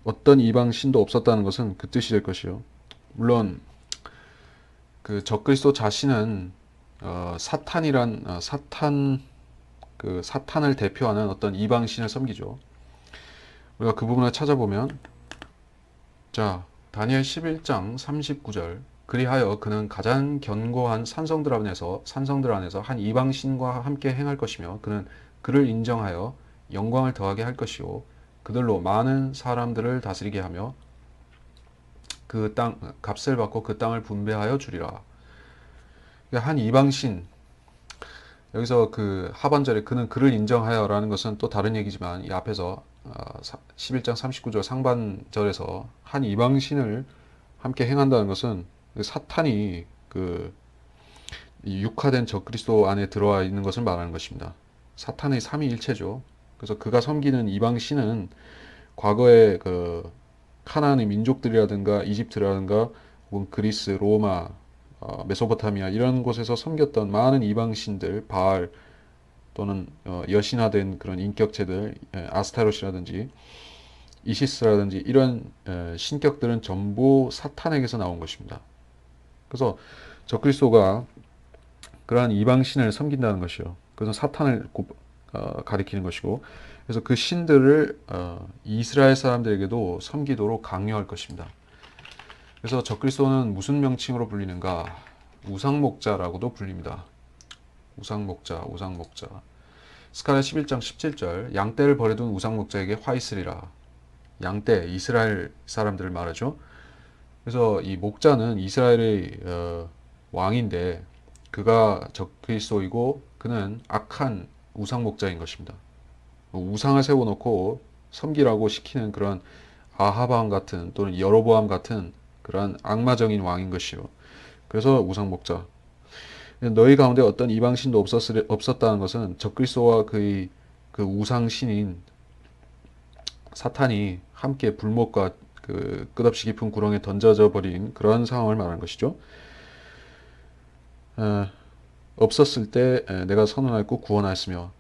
어떤 이방 신도 없었다는 것은 그 뜻이 될 것이요. 물론 그 적그리스도 자신은 사탄을 대표하는 어떤 이방 신을 섬기죠. 우리가 그 부분을 찾아보면 자 다니엘 11장 39절 그리하여 그는 가장 견고한 산성들 안에서 한 이방 신과 함께 행할 것이며 그는 그를 인정하여 영광을 더하게 할 것이요 그들로 많은 사람들을 다스리게 하며 그 땅 값을 받고 그 땅을 분배하여 주리라. 한 이방신 여기서 그 하반절에 그는 그를 인정하여라는 것은 또 다른 얘기지만 이 앞에서 11장 39절 상반절에서 한 이방신을 함께 행한다는 것은 사탄이 그 육화된 적그리스도 안에 들어와 있는 것을 말하는 것입니다. 사탄의 삼위일체죠. 그래서 그가 섬기는 이방신은 과거에 그 카나안의 민족들이라든가 이집트라든가 혹은 그리스, 로마, 메소포타미아 이런 곳에서 섬겼던 많은 이방신들, 바알 또는 여신화된 그런 인격체들, 아스타롯이라든지 이시스라든지 이런 신격들은 전부 사탄에게서 나온 것입니다. 그래서 적그리스도가 그러한 이방신을 섬긴다는 것이요. 그것은 사탄을 가리키는 것이고, 그래서 그 신들을 이스라엘 사람들에게도 섬기도록 강요할 것입니다. 그래서 적그리스도는 무슨 명칭으로 불리는가? 우상목자라고도 불립니다. 우상목자. 스가랴 11장 17절 양떼를 버려둔 우상목자에게 화 있으리라. 양떼, 이스라엘 사람들을 말하죠. 그래서 이 목자는 이스라엘의 왕인데 그가 적그리스도이고 그는 악한 우상목자인 것입니다. 우상을 세워놓고 섬기라고 시키는 그런 아하방 같은 또는 여로보암 같은 그러한 악마적인 왕인 것이요. 그래서 우상목자. 너희 가운데 어떤 이방신도 없었다는 것은 적그리스도와 그의 그 우상신인 사탄이 함께 불못과 그 끝없이 깊은 구렁에 던져져 버린 그러한 상황을 말하는 것이죠. 없었을 때 내가 선언하였고 구원하였으며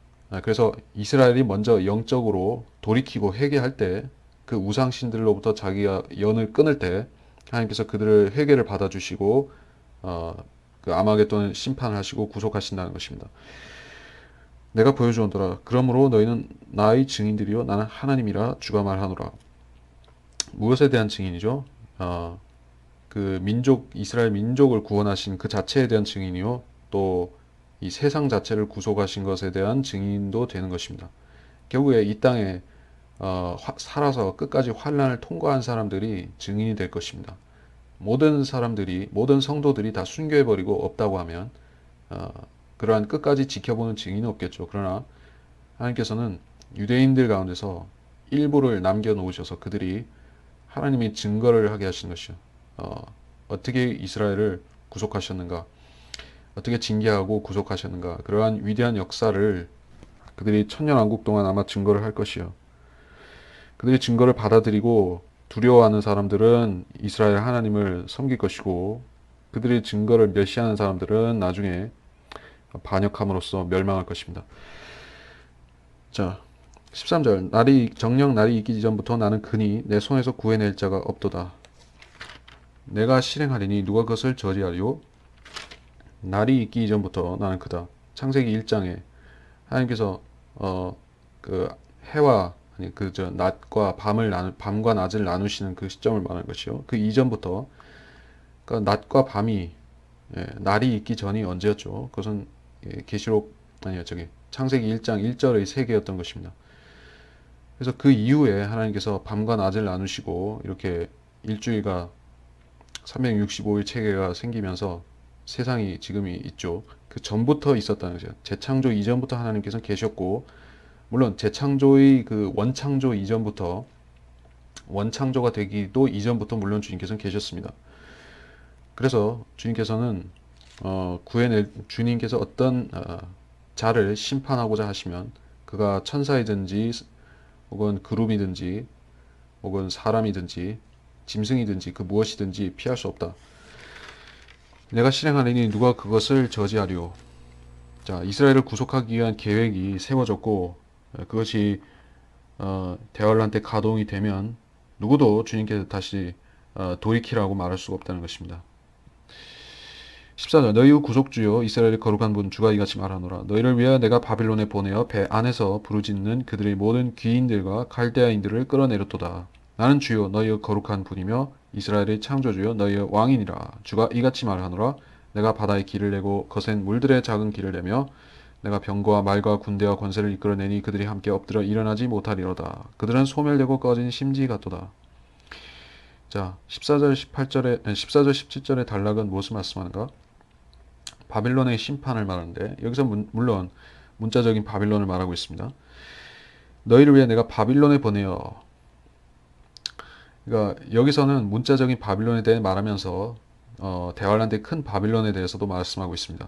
그래서 이스라엘이 먼저 영적으로 돌이키고 회개할 때 그 우상신들로부터 자기가 연을 끊을 때 하나님께서 그들을 회개를 받아주시고 그 아마겟돈 심판을 하시고 구속하신다는 것입니다. 내가 보여주었노라. 그러므로 너희는 나의 증인들이요 나는 하나님이라 주가 말하노라. 무엇에 대한 증인이죠? 그 민족 이스라엘 민족을 구원하신 그 자체에 대한 증인이요 또 이 세상 자체를 구속하신 것에 대한 증인도 되는 것입니다. 결국에 이 땅에 살아서 끝까지 환난을 통과한 사람들이 증인이 될 것입니다. 모든 성도들이 다 순교해버리고 없다고 하면 그러한 끝까지 지켜보는 증인은 없겠죠. 그러나 하나님께서는 유대인들 가운데서 일부를 남겨놓으셔서 그들이 하나님이 증거를 하게 하시는 것이요. 어떻게 이스라엘을 구속하셨는가, 어떻게 징계하고 구속하셨는가, 그러한 위대한 역사를 그들이 천년왕국 동안 아마 증거를 할 것이요. 그들이 증거를 받아들이고 두려워하는 사람들은 이스라엘 하나님을 섬길 것이고 그들의 증거를 멸시하는 사람들은 나중에 반역함으로써 멸망할 것입니다. 자, 13절 정녕 날이 있기 전부터 나는 그니 내 손에서 구해낼 자가 없도다. 내가 실행하리니 누가 그것을 저지하리요? 날이 있기 이전부터 나는 그다. 창세기 1장에 하나님께서 그 해와 아니 그저 낮과 밤과 낮을 나누시는 그 시점을 말하는 것이요. 그 이전부터 그러니까 낮과 밤이 날이 있기 전이 언제였죠? 그것은 계시록 아니요 저기 창세기 1장 1절의 세계였던 것입니다. 그래서 그 이후에 하나님께서 밤과 낮을 나누시고 이렇게 일주일과 365일 체계가 생기면서 세상이 지금이 있죠. 그 전부터 있었다는 거죠. 재창조 이전부터 하나님께서는 계셨고, 물론 재창조의 그 원창조 이전부터 원창조가 되기도 이전부터 물론 주님께서는 계셨습니다. 그래서 주님께서는 주님께서 어떤 자를 심판하고자 하시면 그가 천사이든지 혹은 그룹이든지 혹은 사람이든지 짐승이든지 그 무엇이든지 피할 수 없다. 내가 실행하리니 누가 그것을 저지하리요. 자, 이스라엘을 구속하기 위한 계획이 세워졌고 그것이 대환란 때 가동이 되면 누구도 주님께서 다시 돌이키라고 말할 수가 없다는 것입니다. 14절 너희 구속주여 이스라엘의 거룩한 분 주가 이같이 말하노라. 너희를 위하여 내가 바빌론에 보내어 배 안에서 부르짖는 그들의 모든 귀인들과 갈대아인들을 끌어내렸도다. 나는 주여 너희의 거룩한 분이며 이스라엘의 창조주여 너희의 왕이니라. 주가 이같이 말하노라. 내가 바다의 길을 내고 거센 물들의 작은 길을 내며 내가 병과 말과 군대와 권세를 이끌어내니 그들이 함께 엎드려 일어나지 못하리로다. 그들은 소멸되고 꺼진 심지 같도다. 자, 14절 17절의 단락은 무엇을 말씀하는가? 바빌론의 심판을 말하는데 여기서 물론 문자적인 바빌론을 말하고 있습니다. 너희를 위해 내가 바빌론에 보내어. 그러니까 여기서는 문자적인 바빌론에 대해 말하면서 대환란 때 큰 바빌론에 대해서도 말씀하고 있습니다.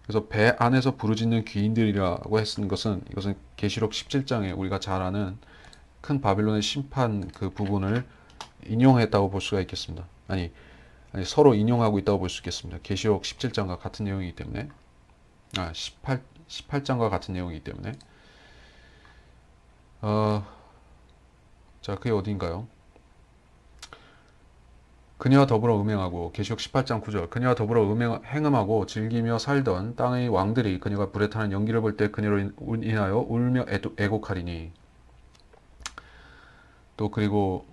그래서 배 안에서 부르짖는 귀인들이라고 했은 것은 이것은 계시록 17장에 우리가 잘 아는 큰 바빌론의 심판 그 부분을 인용했다고 볼 수가 있겠습니다. 아니 서로 인용하고 있다고 볼 수 있겠습니다. 계시록 17장과 같은 내용이기 때문에 18장과 같은 내용이기 때문에 자 그게 어디인가요? 그녀와 더불어 음행하고 계시록 18장 9절 그녀와 더불어 행음하고 즐기며 살던 땅의 왕들이 그녀가 불에 타는 연기를 볼 때 그녀로 인하여 울며 애곡하리니. 또 그리고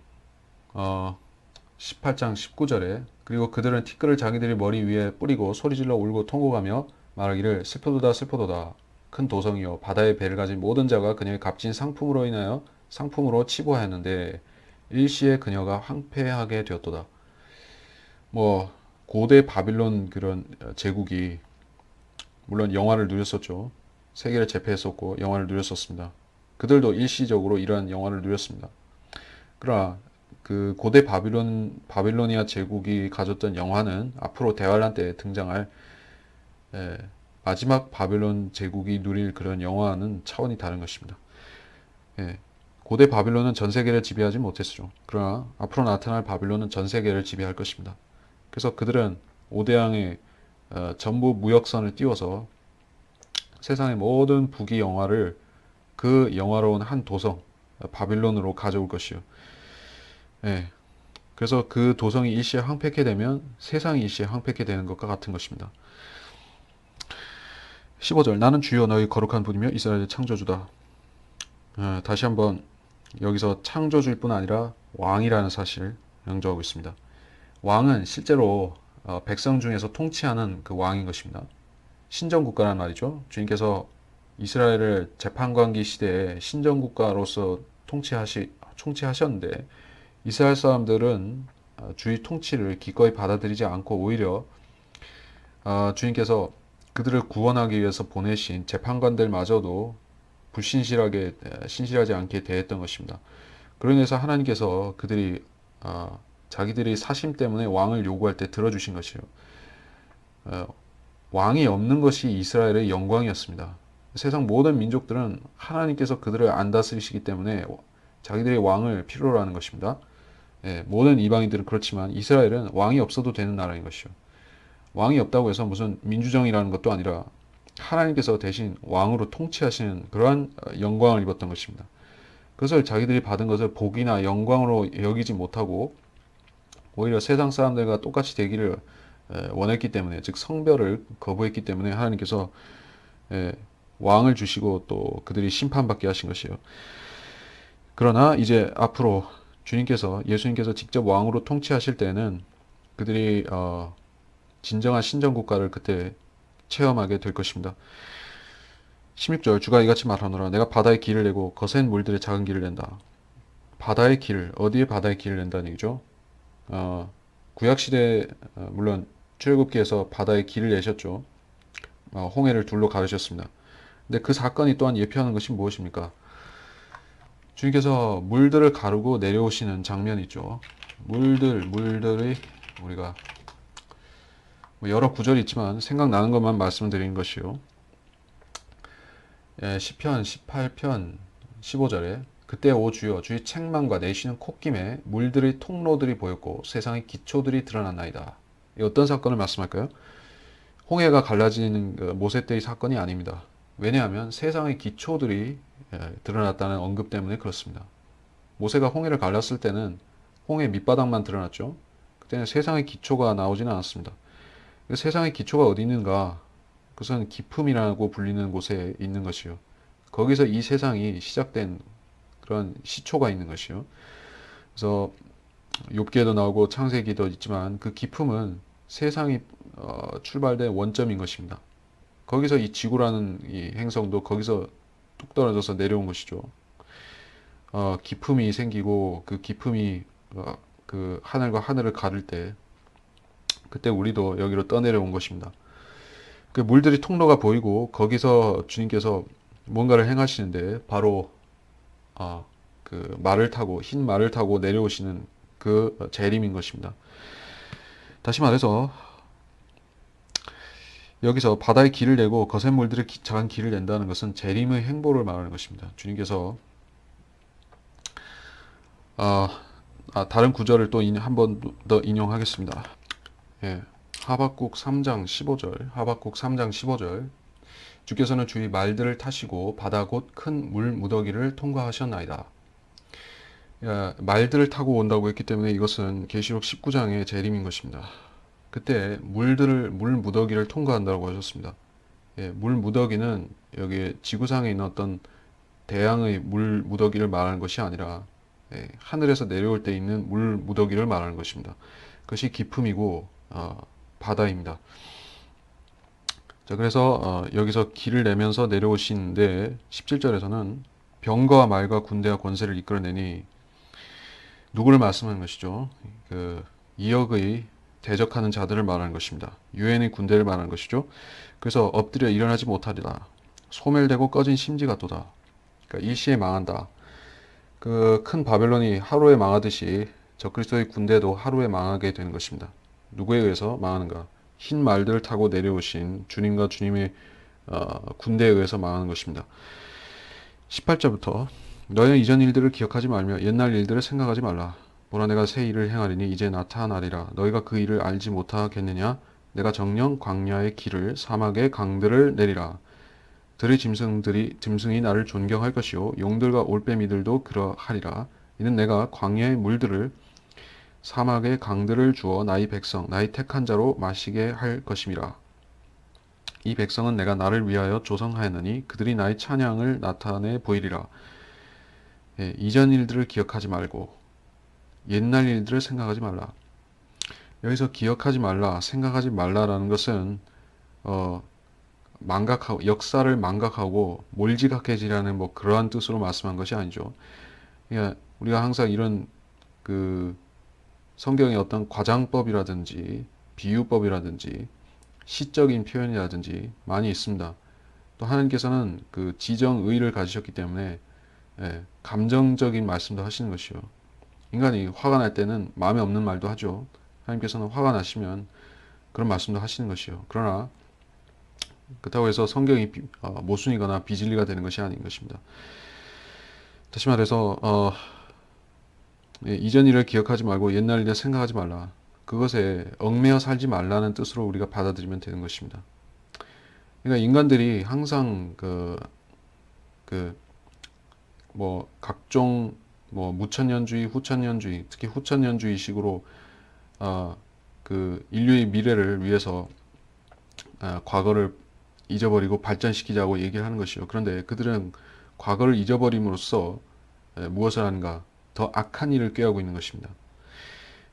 18장 19절에 그리고 그들은 티끌을 자기들의 머리 위에 뿌리고 소리질러 울고 통곡하며 말하기를 슬프도다 슬프도다 큰 도성이요 바다의 배를 가진 모든 자가 그녀의 값진 상품으로 인하여 상품으로 치부하였는데 일시에 그녀가 황폐하게 되었도다. 뭐 고대 바빌론 그런 제국이 물론 영화를 누렸었죠. 세계를 제패했었고 영화를 누렸었습니다. 그들도 일시적으로 이러한 영화를 누렸습니다. 그러나 그 고대 바빌로니아 제국이 가졌던 영화는 앞으로 대환란 때 등장할 마지막 바빌론 제국이 누릴 그런 영화는 차원이 다른 것입니다. 고대 바빌론은 전 세계를 지배하지 못했죠. 그러나 앞으로 나타날 바빌론은 전 세계를 지배할 것입니다. 그래서 그들은 5대양의 전부 무역선을 띄워서 세상의 모든 부귀 영화를 그 영화로운 한 도성 바빌론으로 가져올 것이요. 그래서 그 도성이 일시에 황폐케 되면 세상이 일시에 황폐케 되는 것과 같은 것입니다. 15절 나는 주여 너희 거룩한 분이며 이스라엘의 창조주다. 다시 한번 여기서 창조주일 뿐 아니라 왕이라는 사실을 강조하고 있습니다. 왕은 실제로 백성 중에서 통치하는 그 왕인 것입니다. 신정국가란 말이죠. 주님께서 이스라엘을 재판관기 시대에 신정국가로서 통치하셨는데 이스라엘 사람들은 주의 통치를 기꺼이 받아들이지 않고 오히려 주님께서 그들을 구원하기 위해서 보내신 재판관들마저도 신실하지 않게 대했던 것입니다. 그로 인해서 하나님께서 그들이 자기들의 사심 때문에 왕을 요구할 때 들어주신 것이에요. 왕이 없는 것이 이스라엘의 영광이었습니다. 세상 모든 민족들은 하나님께서 그들을 안 다스리시기 때문에 자기들의 왕을 필요로 하는 것입니다. 예, 모든 이방인들은 그렇지만 이스라엘은 왕이 없어도 되는 나라인 것이요. 왕이 없다고 해서 무슨 민주정이라는 것도 아니라 하나님께서 대신 왕으로 통치하시는 그러한 영광을 입었던 것입니다. 그것을 자기들이 받은 것을 복이나 영광으로 여기지 못하고 오히려 세상 사람들과 똑같이 되기를 원했기 때문에, 즉 성별을 거부했기 때문에 하나님께서 왕을 주시고 또 그들이 심판받게 하신 것이에요. 그러나 이제 앞으로 예수님께서 직접 왕으로 통치하실 때는 그들이 진정한 신정국가를 그때 체험하게 될 것입니다. 16절 주가 이같이 말하노라 내가 바다의 길을 내고 거센 물들의 작은 길을 낸다. 바다의 길, 어디에 바다의 길을 낸다는 얘기죠? 구약시대 물론 출애굽기에서 바다의 길을 내셨죠. 홍해를 둘로 가르셨습니다. 근데 그 사건이 또한 예표하는 것이 무엇입니까? 주님께서 물들을 가르고 내려오시는 장면이 있죠. 물들이 우리가 여러 구절이 있지만 생각나는 것만 말씀드리는 것이요. 시편 18편 15절에 그때 오 주여 주의 책망과 내쉬는 콧김에 물들의 통로들이 보였고 세상의 기초들이 드러났나이다. 이 어떤 사건을 말씀할까요? 홍해가 갈라지는 모세 때의 사건이 아닙니다. 왜냐하면 세상의 기초들이 드러났다는 언급 때문에 그렇습니다. 모세가 홍해를 갈랐을 때는 홍해 밑바닥만 드러났죠. 그때는 세상의 기초가 나오지는 않았습니다. 세상의 기초가 어디 있는가? 그것은 기품이라고 불리는 곳에 있는 것이요. 거기서 이 세상이 시작된 그런 시초가 있는 것이요. 그래서 욥기에도 나오고 창세기도 있지만 그 기품은 세상이 출발된 원점인 것입니다. 거기서 이 지구라는 이 행성도 거기서 뚝 떨어져서 내려온 것이죠. 기품이 생기고 그 기품이 그 하늘과 하늘을 가를 때 그때 우리도 여기로 떠내려온 것입니다. 그 물들이 통로가 보이고 거기서 주님께서 뭔가를 행하시는데 바로 그 말을 타고 흰 말을 타고 내려오시는 그 재림인 것입니다. 다시 말해서 여기서 바다의 길을 내고 거센 물들의 작은 길을 낸다는 것은 재림의 행보를 말하는 것입니다. 주님께서 다른 구절을 또 한 번 더 인용하겠습니다. 예, 하박국 3장 15절 하박국 3장 15절 주께서는 주의 말들을 타시고 바다 곧 큰 물 무더기를 통과하셨나이다. 말들을 타고 온다고 했기 때문에 이것은 계시록 19장의 재림인 것입니다. 그때 물 무더기를 통과한다고 하셨습니다. 물 무더기는 여기 지구상에 있는 어떤 대양의 물 무더기를 말하는 것이 아니라 하늘에서 내려올 때 있는 물 무더기를 말하는 것입니다. 그것이 기품이고 바다입니다. 자, 그래서 여기서 길을 내면서 내려오시는데 17절에서는 병거와 말과 군대와 권세를 이끌어내니 누구를 말씀하는 것이죠? 그 이역의 대적하는 자들을 말하는 것입니다. 유엔의 군대를 말하는 것이죠. 그래서 엎드려 일어나지 못하리라. 소멸되고 꺼진 심지 같도다. 그러니까 일시에 망한다. 그 큰 바벨론이 하루에 망하듯이 적그리스도의 군대도 하루에 망하게 되는 것입니다. 누구에 의해서 망하는가? 흰 말들을 타고 내려오신 주님과 주님의 군대에 의해서 망하는 것입니다. 18절부터 너희는 이전 일들을 기억하지 말며 옛날 일들을 생각하지 말라. 보라 내가 새 일을 행하리니 이제 나타나리라. 너희가 그 일을 알지 못하겠느냐? 내가 정령 광야의 길을 사막의 강들을 내리라. 들의 짐승이 나를 존경할 것이요 용들과 올빼미들도 그러하리라. 이는 내가 광야의 물들을 사막의 강들을 주어 나의 백성 나의 택한 자로 마시게 할 것임이라. 이 백성은 내가 나를 위하여 조성하였느니 그들이 나의 찬양을 나타내 보이리라. 이전 일들을 기억하지 말고 옛날 일들을 생각하지 말라. 여기서 기억하지 말라, 생각하지 말라라는 것은 역사를 망각하고 몰지각해지라는 뭐 그러한 뜻으로 말씀한 것이 아니죠. 그러니까 우리가 항상 이런 그 성경의 어떤 과장법이라든지 비유법이라든지 시적인 표현이라든지 많이 있습니다. 또 하나님께서는 그 지정의를 가지셨기 때문에 감정적인 말씀도 하시는 것이요. 인간이 화가 날 때는 마음에 없는 말도 하죠. 하나님께서는 화가 나시면 그런 말씀도 하시는 것이요. 그러나 그렇다고 해서 성경이 모순이거나 비진리가 되는 것이 아닌 것입니다. 다시 말해서 예, 이전 일을 기억하지 말고 옛날 일을 생각하지 말라. 그것에 얽매여 살지 말라는 뜻으로 우리가 받아들이면 되는 것입니다. 그러니까 인간들이 항상 그, 각종 무천년주의, 후천년주의, 특히 후천년주의식으로 어, 인류의 미래를 위해서 과거를 잊어버리고 발전시키자고 얘기를 하는 것이요. 그런데 그들은 과거를 잊어버림으로써 무엇을 하는가? 더 악한 일을 꾀하고 있는 것입니다.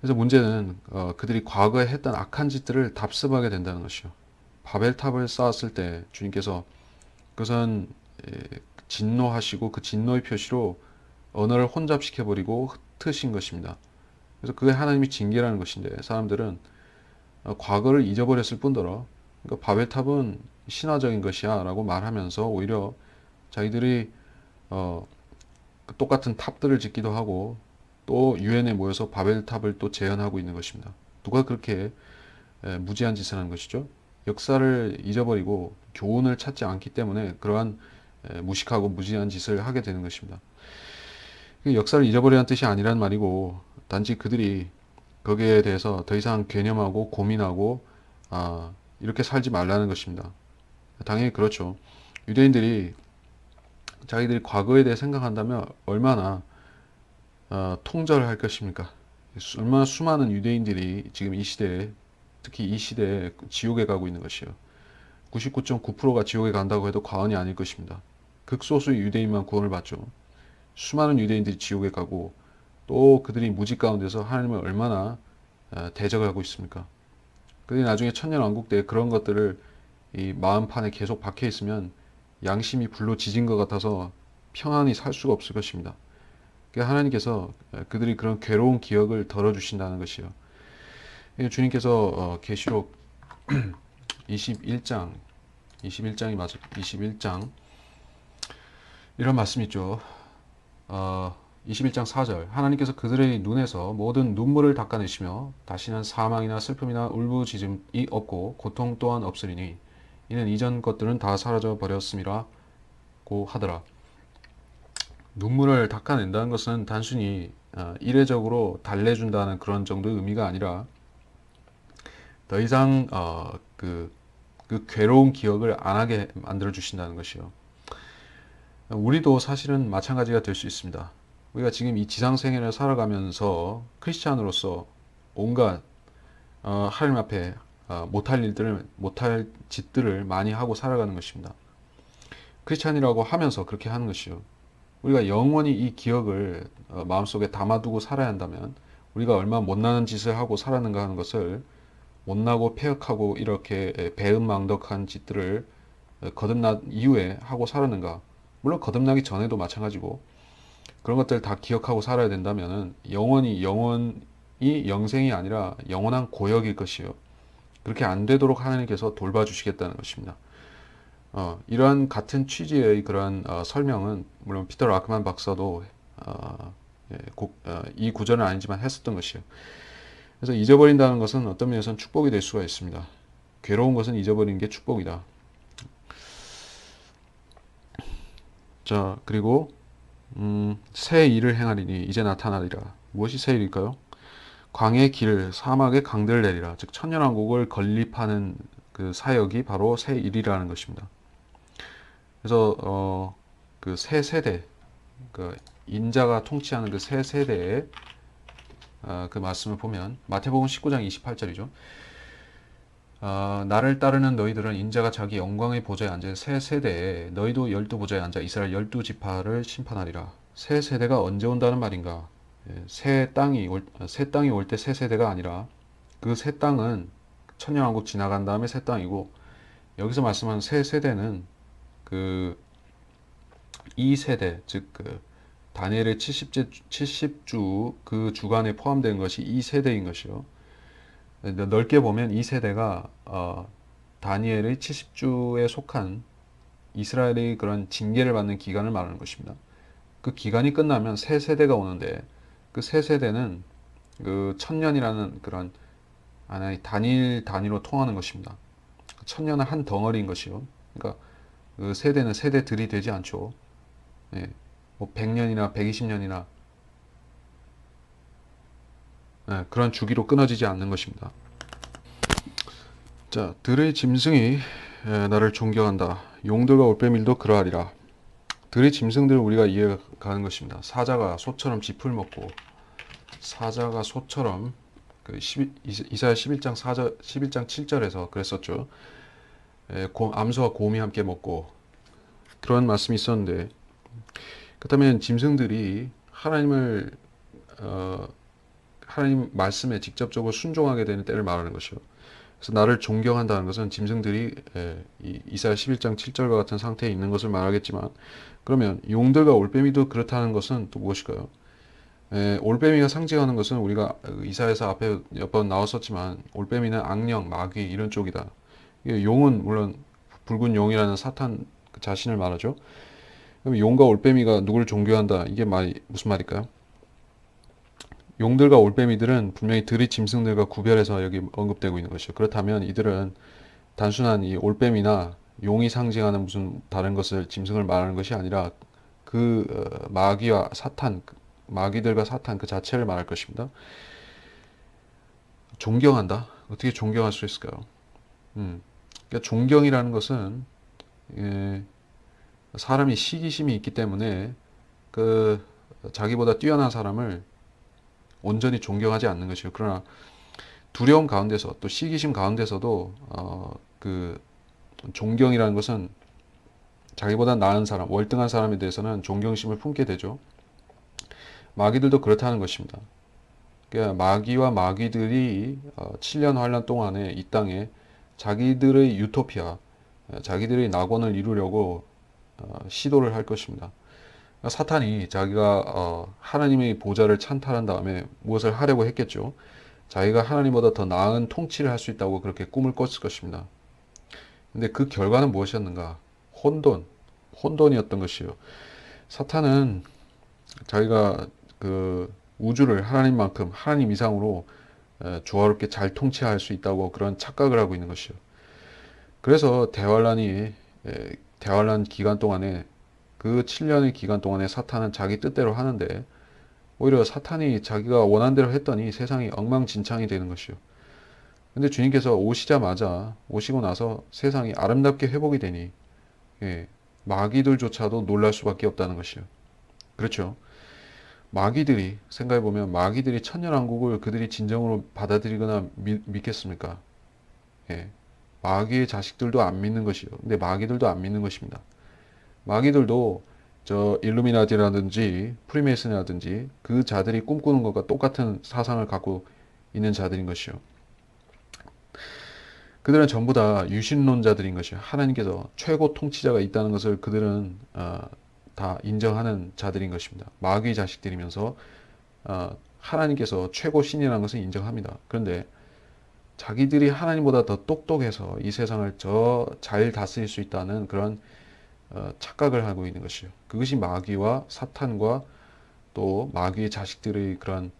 그래서 문제는 그들이 과거에 했던 악한 짓들을 답습하게 된다는 것이요. 바벨탑을 쌓았을 때 주님께서 그것은 진노하시고 그 진노의 표시로 언어를 혼잡시켜버리고 흩으신 것입니다. 그래서 그게 하나님의 징계라는 것인데 사람들은 과거를 잊어버렸을 뿐더러 그러니까 바벨탑은 신화적인 것이야 라고 말하면서 오히려 자기들이 어, 똑같은 탑들을 짓기도 하고 또 유엔에 모여서 바벨탑을 또 재현하고 있는 것입니다. 누가 그렇게 무지한 짓을 하는 것이죠? 역사를 잊어버리고 교훈을 찾지 않기 때문에 그러한 무식하고 무지한 짓을 하게 되는 것입니다. 역사를 잊어버리라는 뜻이 아니란 말이고 단지 그들이 거기에 대해서 더 이상 개념하고 고민하고 이렇게 살지 말라는 것입니다. 당연히 그렇죠. 유대인들이 자기들이 과거에 대해 생각한다면 얼마나 통절할 것입니까? 얼마나 수많은 유대인들이 지금 이 시대에 특히 이 시대에 지옥에 가고 있는 것이요. 99.9%가 지옥에 간다고 해도 과언이 아닐 것입니다. 극소수의 유대인만 구원을 받죠. 수많은 유대인들이 지옥에 가고 또 그들이 무지 가운데서 하나님을 얼마나 대적하고 있습니까? 그들이 나중에 천년왕국 때 그런 것들을 이 마음판에 계속 박혀 있으면 양심이 불로 지진 것 같아서 평안히 살 수가 없을 것입니다. 그러니까 하나님께서 그들이 그런 괴로운 기억을 덜어주신다는 것이요. 주님께서 계시록 21장, 21장이 맞죠? 21장 이런 말씀 있죠. 21장 4절 하나님께서 그들의 눈에서 모든 눈물을 닦아내시며 다시는 사망이나 슬픔이나 울부짖음이 없고 고통 또한 없으리니 이는 이전 것들은 다 사라져 버렸음이라고 하더라. 눈물을 닦아낸다는 것은 단순히 이례적으로 달래준다는 그런 정도의 의미가 아니라 더 이상 그 괴로운 기억을 안 하게 만들어 주신다는 것이요. 우리도 사실은 마찬가지가 될 수 있습니다. 우리가 지금 이 지상생애를 살아가면서 크리스찬으로서 온갖 하나님 앞에 못할 일들을 못할 짓들을 많이 하고 살아가는 것입니다. 크리스찬이라고 하면서 그렇게 하는 것이요. 우리가 영원히 이 기억을 마음속에 담아두고 살아야 한다면 우리가 얼마나 못나는 짓을 하고 살았는가 하는 것을 못나고 폐역하고 이렇게 배은망덕한 짓들을 거듭난 이후에 하고 살았는가. 물론 거듭나기 전에도 마찬가지고 그런 것들 다 기억하고 살아야 된다면 영원히 영생이 아니라 영원한 고역일 것이요. 그렇게 안 되도록 하나님께서 돌봐주시겠다는 것입니다. 이러한 같은 취지의 그러한 설명은 물론 피터 라크만 박사도 이 구절은 아니지만 했었던 것이요. 그래서 잊어버린다는 것은 어떤 면에서는 축복이 될 수가 있습니다. 괴로운 것은 잊어버리는 게 축복이다. 자, 그리고 새 일을 행하리니 이제 나타나리라. 무엇이 새 일일까요? 광의 길, 사막의 강들을 내리라. 즉 천년왕국을 건립하는 그 사역이 바로 새 일이라는 것입니다. 그래서 그 새 세대, 그 인자가 통치하는 그 새 세대의 그 말씀을 보면 마태복음 19장 28절이죠. 나를 따르는 너희들은 인자가 자기 영광의 보좌에 앉은 새 세대에 너희도 12보좌에 앉아 이스라엘 12지파를 심판하리라. 새 세대가 언제 온다는 말인가? 새 땅이 올 때 새 세대가 아니라 그 새 땅은 천년왕국 지나간 다음에 새 땅이고 여기서 말씀하는 새 세대는 그 이 세대 즉 다니엘의 70주 그 주간에 포함된 것이 이 세대인 것이요. 넓게 보면 이 세대가 다니엘의 70주에 속한 이스라엘의 그런 징계를 받는 기간을 말하는 것입니다. 그 기간이 끝나면 새 세대가 오는데 그 새 세대는 그 천년이라는 그런 하나의 단위로 통하는 것입니다. 천년은 한 덩어리인 것이요. 그러니까 그 세대는 세대들이 되지 않죠. 뭐 100년이나 120년이나 그런 주기로 끊어지지 않는 것입니다. 자, 들의 짐승이 나를 존경한다. 용들과 올빼미도 그러하리라. 들의 짐승들을 우리가 이해가 가는 것입니다. 사자가 소처럼 짚을 먹고, 사자가 소처럼 이사야 11장 11장 7절에서 그랬었죠. 암소와 곰이 함께 먹고, 그런 말씀이 있었는데, 그렇다면 짐승들이 어, 하나님 말씀에 직접적으로 순종하게 되는 때를 말하는 것이요. 그래서 나를 존경한다는 것은 짐승들이 이사야 11장 7절과 같은 상태에 있는 것을 말하겠지만, 그러면 용들과 올빼미도 그렇다는 것은 또 무엇일까요? 올빼미가 상징하는 것은 우리가 이사야서 앞에 몇 번 나왔었지만, 올빼미는 악령, 마귀 이런 쪽이다. 용은 물론 붉은 용이라는 사탄 그 자신을 말하죠. 그럼 용과 올빼미가 누구를 존경한다? 이게 무슨 말일까요? 용들과 올빼미들은 분명히 들의 짐승들과 구별해서 여기 언급되고 있는 것이죠. 그렇다면 이들은 단순한 이 올빼미나 용이 상징하는 무슨 다른 것을 짐승을 말하는 것이 아니라 마귀와 사탄, 마귀들과 사탄 그 자체를 말할 것입니다. 존경한다? 어떻게 존경할 수 있을까요? 그러니까 존경이라는 것은 예, 사람이 시기심이 있기 때문에 그 자기보다 뛰어난 사람을 온전히 존경하지 않는 것이요. 그러나 두려움 가운데서 또 시기심 가운데서도 그 존경이라는 것은 자기보다 나은 사람, 월등한 사람에 대해서는 존경심을 품게 되죠. 마귀들도 그렇다는 것입니다. 그러니까 마귀와 마귀들이 7년 환란 동안에 이 땅에 자기들의 유토피아, 자기들의 낙원을 이루려고 시도를 할 것입니다. 그러니까 사탄이 자기가 하나님의 보좌를 찬탈한 다음에 무엇을 하려고 했겠죠. 자기가 하나님보다 더 나은 통치를 할 수 있다고 그렇게 꿈을 꿨을 것입니다. 근데 그 결과는 무엇이었는가? 혼돈이었던 것이요. 사탄은 자기가 그 우주를 하나님만큼 하나님 이상으로 조화롭게 잘 통치할 수 있다고 그런 착각을 하고 있는 것이요. 그래서 대환란 기간 동안에 그 7년의 기간 동안에 사탄은 자기 뜻대로 하는데 오히려 사탄이 자기가 원한 대로 했더니 세상이 엉망진창이 되는 것이요. 근데 주님께서 오시고 나서 세상이 아름답게 회복이 되니 예, 마귀들조차도 놀랄 수밖에 없다는 것이요. 그렇죠. 생각해보면 마귀들이 천년왕국을 그들이 진정으로 받아들이거나 믿겠습니까? 예, 마귀의 자식들도 안 믿는 것이요. 근데 마귀들도 안 믿는 것입니다. 마귀들도 저 일루미나티라든지 프리메이슨이라든지 그 자들이 꿈꾸는 것과 똑같은 사상을 갖고 있는 자들인 것이요. 그들은 전부 다 유신론자들인 것이요. 하나님께서 최고 통치자가 있다는 것을 그들은 다 인정하는 자들인 것입니다. 마귀의 자식들이면서 하나님께서 최고 신이라는 것을 인정합니다. 그런데 자기들이 하나님보다 더 똑똑해서 이 세상을 더 잘 다스릴 수 있다는 그런 착각을 하고 있는 것이요. 그것이 마귀와 사탄과 또 마귀의 자식들의 그런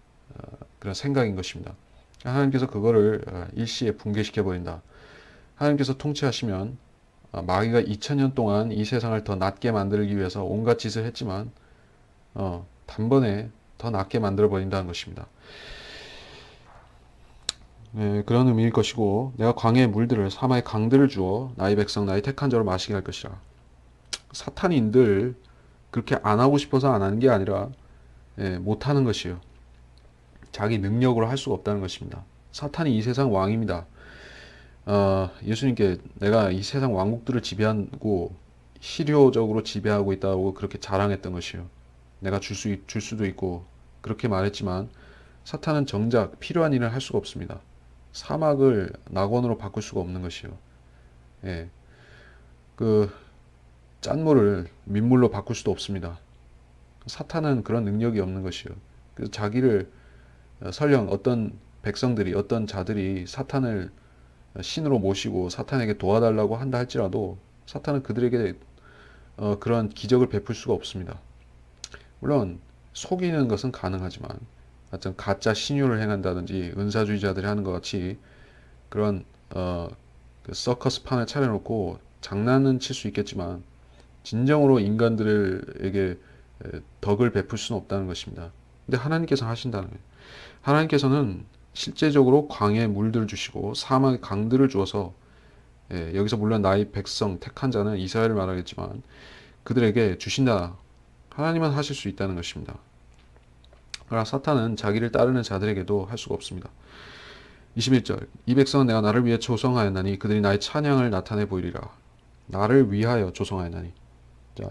생각인 것입니다. 하나님께서 그거를 일시에 붕괴시켜 버린다. 하나님께서 통치하시면 마귀가 2000년 동안 이 세상을 더 낮게 만들기 위해서 온갖 짓을 했지만 단번에 더 낮게 만들어 버린다는 것입니다. 네, 그런 의미일 것이고 내가 광야의 물들을 사마의 강들을 주어 나의 백성 나의 택한 자로 마시게 할 것이라. 사탄인들 그렇게 안 하고 싶어서 안 하는 게 아니라 못 하는 것이요. 자기 능력으로 할 수가 없다는 것입니다. 사탄이 이 세상 왕입니다. 예수님께 내가 이 세상 왕국들을 지배하고 실효적으로 지배하고 있다고 그렇게 자랑했던 것이요. 내가 줄 수도 있고 그렇게 말했지만 사탄은 정작 필요한 일을 할 수가 없습니다. 사막을 낙원으로 바꿀 수가 없는 것이요. 예, 그 짠물을 민물로 바꿀 수도 없습니다. 사탄은 그런 능력이 없는 것이요. 그래서 자기를 설령 어떤 백성들이 어떤 자들이 사탄을 신으로 모시고 사탄에게 도와달라고 한다 할지라도 사탄은 그들에게 그런 기적을 베풀 수가 없습니다. 물론 속이는 것은 가능하지만 어떤 가짜 신유를 행한다든지 은사주의자들이 하는 것 같이 그런 그 서커스 판을 차려놓고 장난은 칠 수 있겠지만 진정으로 인간들에게 덕을 베풀 수는 없다는 것입니다. 근데 하나님께서 하신다는 거예요. 하나님께서는 실제적으로 광야에 물들을 주시고 사막에 강들을 주어서, 여기서 물론 나의 백성 택한 자는 이스라엘을 말하겠지만 그들에게 주신다. 하나님은 하실 수 있다는 것입니다. 그러나 사탄은 자기를 따르는 자들에게도 할 수가 없습니다. 21절 이 백성은 내가 나를 위해 조성하였나니 그들이 나의 찬양을 나타내 보이리라. 나를 위하여 조성하였나니. 자,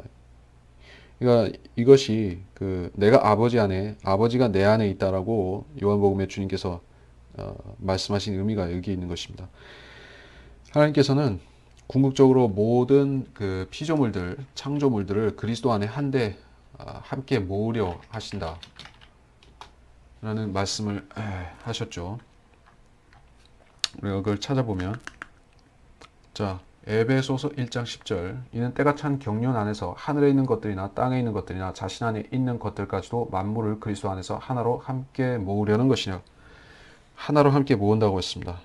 그러니까 이것이 내가 아버지 안에, 아버지가 내 안에 있다라고 요한복음에 주님께서 말씀하신 의미가 여기 있는 것입니다. 하나님께서는 궁극적으로 모든 그 피조물들, 창조물들을 그리스도 안에 한데 함께 모으려 하신다 라는 말씀을 하셨죠. 우리가 그걸 찾아보면, 자, 에베소서 1장 10절 이는 때가 찬 경륜 안에서 하늘에 있는 것들이나 땅에 있는 것들이나 자신 안에 있는 것들까지도 만물을 그리스도 안에서 하나로 함께 모으려는 것이냐. 하나로 함께 모은다고 했습니다.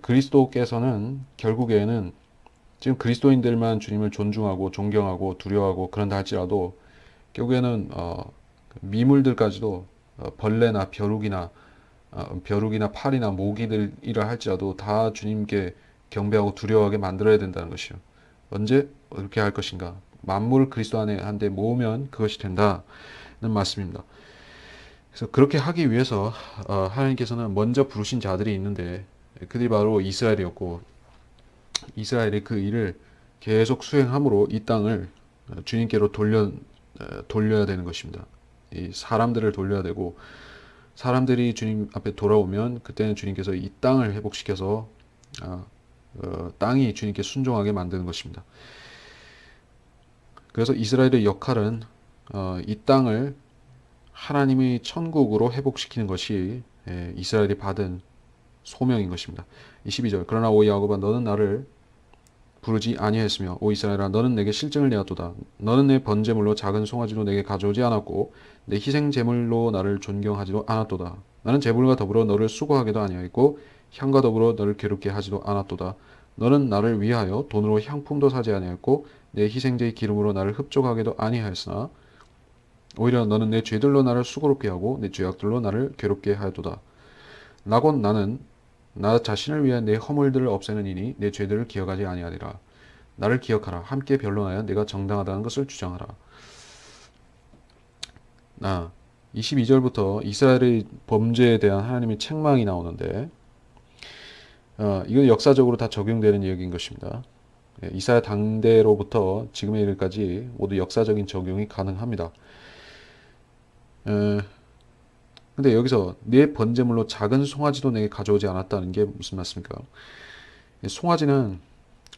그리스도께서는 결국에는 지금 그리스도인들만 주님을 존중하고 존경하고 두려워하고 그런다 할지라도 결국에는 미물들까지도 벌레나 벼룩이나 파리나 모기들이라 할지라도 다 주님께 경배하고 두려워하게 만들어야 된다는 것이요. 언제 그렇게 할 것인가? 만물을 그리스도 안에 한데 모으면 그것이 된다는 말씀입니다. 그래서 그렇게 하기 위해서 하나님께서는 먼저 부르신 자들이 있는데 그들이 바로 이스라엘이었고, 이스라엘이 그 일을 계속 수행함으로 이 땅을 주님께로 돌려야 되는 것입니다. 이 사람들을 돌려야 되고, 사람들이 주님 앞에 돌아오면 그때는 주님께서 이 땅을 회복시켜서 땅이 주님께 순종하게 만드는 것입니다. 그래서 이스라엘의 역할은 이 땅을 하나님의 천국으로 회복시키는 것이 이스라엘이 받은 소명인 것입니다. 22절 그러나 오 야곱아 너는 나를 부르지 아니하였으며 오 이스라엘아 너는 내게 실증을 내었도다. 너는 내 번제물로 작은 송아지도 내게 가져오지 않았고 내 희생 제물로 나를 존경하지도 않았도다. 나는 제물과 더불어 너를 수고하게도 아니하였고 향과 더불어 너를 괴롭게 하지도 않았도다. 너는 나를 위하여 돈으로 향품도 사지 아니하였고 내 희생제의 기름으로 나를 흡족하게도 아니하였으나 오히려 너는 내 죄들로 나를 수고롭게 하고 내 죄악들로 나를 괴롭게 하였도다. 라고 나는 나 자신을 위해 내 허물들을 없애는 이니 내 죄들을 기억하지 아니하리라. 나를 기억하라. 함께 변론하여 내가 정당하다는 것을 주장하라. 22절부터 이스라엘의 범죄에 대한 하나님의 책망이 나오는데 이건 역사적으로 다 적용되는 이야기인 것입니다. 이사야 당대로부터 지금의 일까지 모두 역사적인 적용이 가능합니다. 근데 여기서 내 번제물로 작은 송아지도 내게 가져오지 않았다는 게 무슨 말씀입니까? 송아지는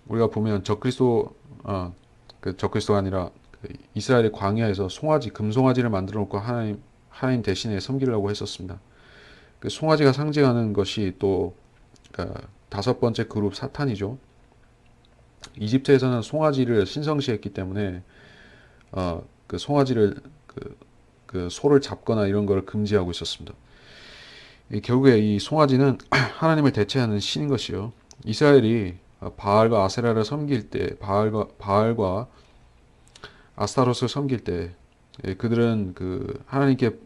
우리가 보면 적그리스도가 아니라 이스라엘의 광야에서 금송아지를 만들어 놓고 하나님 대신에 섬기려고 했었습니다. 그 송아지가 상징하는 것이 또 다섯 번째 그룹 사탄이죠. 이집트에서는 송아지를 신성시했기 때문에 그 송아지를 그 소를 잡거나 이런 걸 금지하고 있었습니다. 결국에 이 송아지는 하나님을 대체하는 신인 것이요. 이스라엘이 바알과 아세라를 섬길 때, 바알과 아스타롯을 섬길 때, 그들은 그 하나님께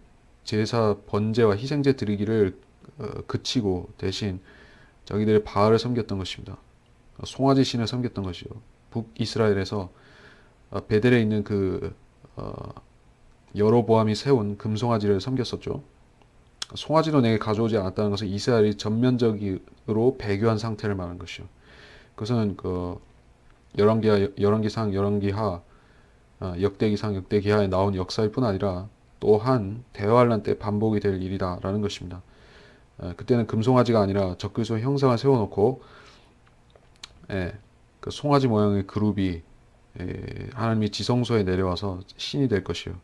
제사 번제와 희생제 드리기를 그치고 대신 자기들의 바알을 섬겼던 것입니다. 송아지 신을 섬겼던 것이요. 북이스라엘에서 베델에 있는 여로보암이 세운 금송아지를 섬겼었죠. 송아지도 내게 가져오지 않았다는 것은 이스라엘이 전면적으로 배교한 상태를 말하는 것이요. 그것은 열왕기하, 역대기상, 역대기하에 나온 역사일 뿐 아니라 또한 대환란 때 반복이 될 일이다라는 것입니다. 그때는 금송아지가 아니라 적그리스도 형상을 세워놓고 그 송아지 모양의 그룹이 하나님이 지성소에 내려와서 신이 될 것이요.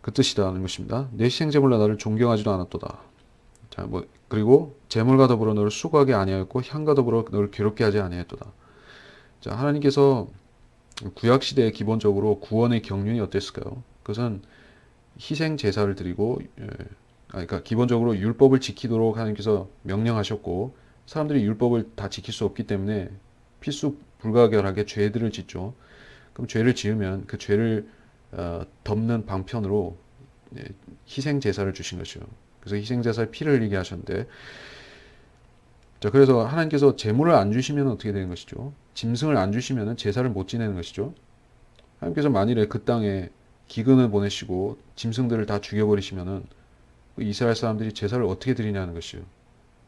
그 뜻이다는 것입니다. 내 희생제물로 나를 존경하지도 않았도다. 자, 그리고 제물과 더불어 너를 수고하게 아니하였고 향과 더불어 너를 괴롭게 하지 아니하였도다. 자, 하나님께서 구약 시대에 기본적으로 구원의 경륜이 어땠을까요? 그것은 희생 제사를 드리고, 그러니까 기본적으로 율법을 지키도록 하나님께서 명령하셨고, 사람들이 율법을 다 지킬 수 없기 때문에 필수 불가결하게 죄들을 짓죠. 그럼 죄를 지으면 그 죄를 덮는 방편으로 예, 희생 제사를 주신 것이요. 그래서 희생 제사에 피를 흘리게 하셨는데, 자, 그래서 하나님께서 제물을 안 주시면 어떻게 되는 것이죠? 짐승을 안 주시면 제사를 못 지내는 것이죠. 하나님께서 만일에 그 땅에 기근을 보내시고 짐승들을 다 죽여버리시면은 그 이스라엘 사람들이 제사를 어떻게 드리냐는 것이요.